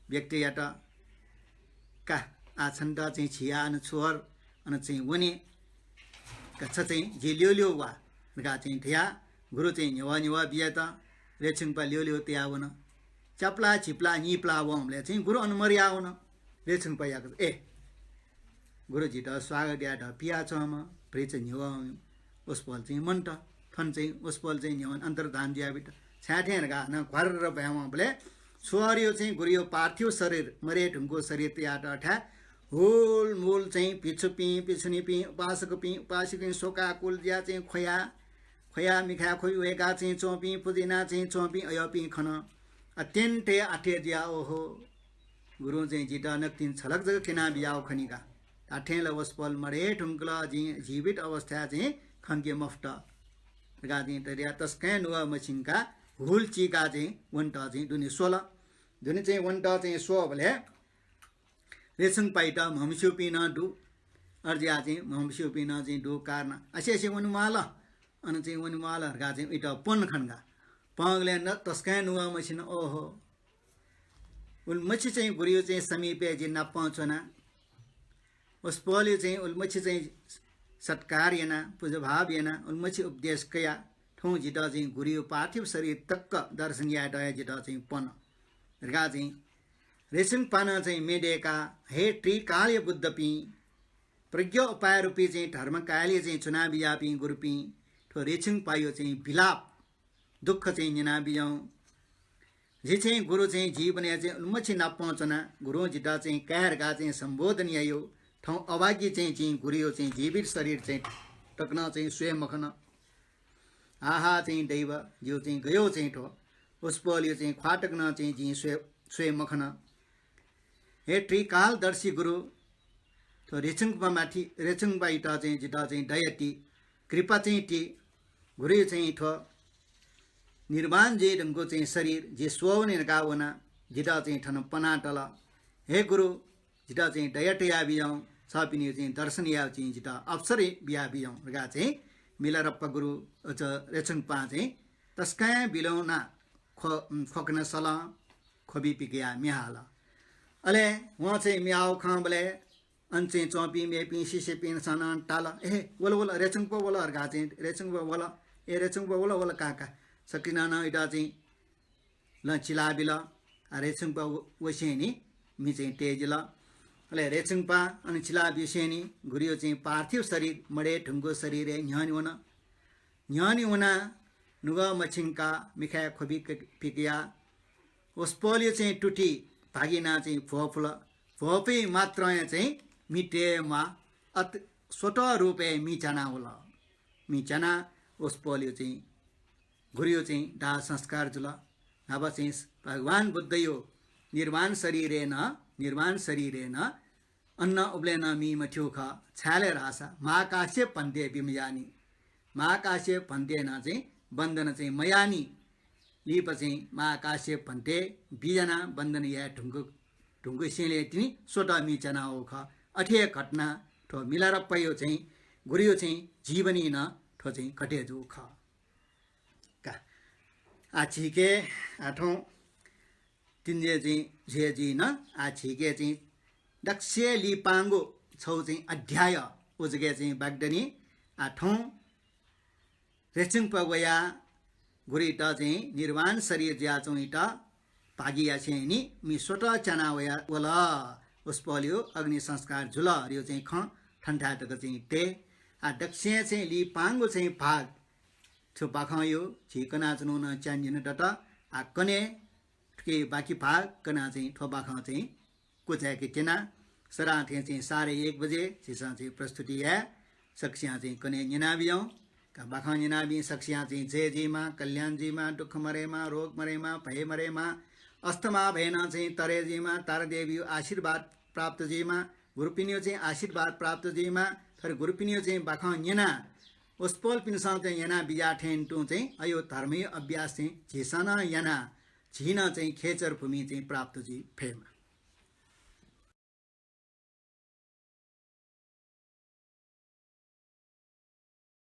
व्यक्ति याट का आ छन्द चाहिँ छिया न छोर अन चाहिँ वने कच्छ चाहिँ जे ल्यो वा गा चाहिँ थिया गुरु चाहिँ न्यवा बिया त रेछुङ पा ल्यो त्यावन चपला छिप्ला निप्ला वमले चाहिँ गुरु अनुमर्याउन रेछुङ पायाको ए गुरुजी त स्वागत या ढ पिया छम प्रेच न्यवा उसपल चाहिँ मन्ट थन चाहिँ उसपल चाहिँ न्यवन अन्तर्धान दिया बिट छ्याठेर गा न घर र भ्याम बोले छोरियो चाहिँ गुरियो पार्थ्यो शरीर मरे ढुङ्गो शरीर त्याट अठा होल मूल चाहिँ पिछुपी पिछुनी पी उपासक सोका कुल ज्या चाहिँ खोया मिखा खोइ वेगा चाहिँ चोपी पुदिना चाहिँ चोपी अयपी खन अत्यन्तै आठे दिया ओहो गुरु चाहिँ जिटा नक्तिन छलक जग किना बियाओ खनिका आठेला वसपल मरे ढुङ्गला जीवित अवस्था चाहिँ खन्के मफ्ट गा चाहिँ तरिया तस्कै नुवा मसिनका हुल चिका चाहिँ वन्ट चाहिँ दुनी 16 दुनी चाहिँ वन्ट चाहिँ सो भले रेछुङ पाइटा ममस्यु पिन दु अर्जिया चाहिँ ममस्यु पिन चाहिँ दु कारण असे वनमाला अनि चाहिँ वनमाला गा चाहिँ इटा पन खनगा पगले न तस्कै नुवा मसिन ओहो उल्मछि चाहिँ गुरियो चाहिँ समीपे जे नपहुँचना उसपोल्यो चाहिँ उल्मछि चाहिँ सत्कार्यना पूजभाव्यना उल्मछि उपदेश कया ठौँ जिट चाहिँ गुरियो पार्थिव शरीर तक्क दर्शन या डय जिट चाहिँ पन गा चाहिँ रेसन पान चाहिँ मेडेका हे त्रिकाल्य बुद्धपी प्रज्ञ उपाय रूपी चाहिँ धर्मकाले चाहिँ चुनावी यापी गुरुपी ठो रेछिङ पायो चाहिँ विलाप दुःख चाहिँ निना बिजाउँ जे चाहिँ गुरु चाहिँ जीवन चाहिँ उल्मछि नपहुँचना गुरु जिटा चाहिँ कहरगा चाहिँ सम्बोधन आयो ठाउँ अभागी चाहिँ गुरियो चाहिँ जीवित शरीर चाहिँ टक्न चाहिँ स्वयं मखन आहा चाहिँ दैव जो चाहिँ गयो चाहिँ ठो उसपोल्यो चाहिँ ख्वाटक्न चाहिँ स्वयं मखन हे त्रिकालदर्शी गुरु तो रेचुङमाथि रेचुङबाइट चाहिँ जिटा चाहिँ दयती कृपा चाहिँ टी गुरु चाहिँ ठो निर्वाण जे ढङ्गको चाहिँ शरीर जे सोवने गावना जिटा चाहिँ ठन पनाटल हे गुरु जिटा चाहिँ दयटया बियाउँ छपिनी चाहिँ दर्शन या चाहिँ जिटा अवसरै बिया बियाउँ गा चाहिँ मिलरप्प गुरु रेचुङपा चाहिँ तस्काय बिलौना खोक्न सल खोबी पिकिया मिहाल अले वहाँ चाहिँ म्याउ खाँ बोले अन चाहिँ चौपी मेपी सिसे पिन सन टाल ए बोला बोला रेचुङ पो बोला अर्घा चाहिँ रेचुङ पो बोला ए रेचुङ पो बोला बोला काका सकिना न इटा चाहिँ ल चिलाबिल रेचुङ पो वसेनी मी चाहिँ तेजिल अले रेचुङ पा अनि चिलाबी सेनी गुरियो चाहिँ पार्थिव शरीर मडे ढुङ्गो शरीर न्यानी हुना नुग मछिङका मिखा खोबी पिकिया उसपोल्यो चाहिँ टुटी भागिना चाहिँ फोफुल फोपै मात्र चाहिँ मिटेमा अत स्वत रूपे मिचना होला मिचना उसपोल्यो चाहिँ गुरियो चाहिँ दाह संस्कार जुल अब चाहिँ भगवान बुद्ध यो निर्वाण शरीरेन अन्न उब्लेन मी मथ्यो ख छाले रासा महाकाश्य पन्ते बिमयानी महाकाश्य पन्तेन चाहिँ बन्दन चाहिँ मयानी लिप चाहिँ महाकाश्य पन्ते बिजना बन्दन या ढुङ्गो सेले तिनी सोटा मिचना हो ख अठे घटना ठो मिलाएर पयो चाहिँ गुरियो चाहिँ जीवनी न ठो चाहिँ कटे जो ख का आछिके आठौँ तिनजे चाहिँ झेजी न आछिके चाहिँ दक्ष्य लिपाङ्गो छौ चाहिँ अध्याय उजगे चाहिँ बागदनी आठौँ रेचुङ पगया गुरिट चाहिँ निर्वाण शरीर ज्या चौँ इट भागिया छेनी मी सोटा चना वला उसपोल्यो अग्नि संस्कार झुल यो चाहिँ ख ठन्ठाटक चाहिँ ते आ दक्ष्य चाहिँ लिपाङ्गो चाहिँ भाग छो पाखयो छिकना चुनु न च्यान्जिन डट आ कने के बाँकी भाग कना चाहिँ ठो बाख चाहिँ कुचाकी टेना सराथे चाहिँ 1:30 बजे छिसा चाहिँ प्रस्तुति या सक्सिया चाहिँ कने निनाबियौँ का बाख निनाबी सक्सिया चाहिँ जेजीमा कल्याणजीमा दुःख मरेमा रोग मरेमा भय मरेमा अस्तमा भएन चाहिँ तरेजीमा तारादेवी आशीर्वाद प्राप्त जीमा गुरुपिनियो चाहिँ आशीर्वाद प्राप्त जीमा तर गुरुपिनियो चाहिँ बाख निना उसपोल पिनसँग चाहिँ याना बिया ठेन्टु चाहिँ अयो धर्मीय अभ्यास चाहिँ झिसन याना झिन चाहिँ खेचर भूमि चाहिँ प्राप्त जी फेमा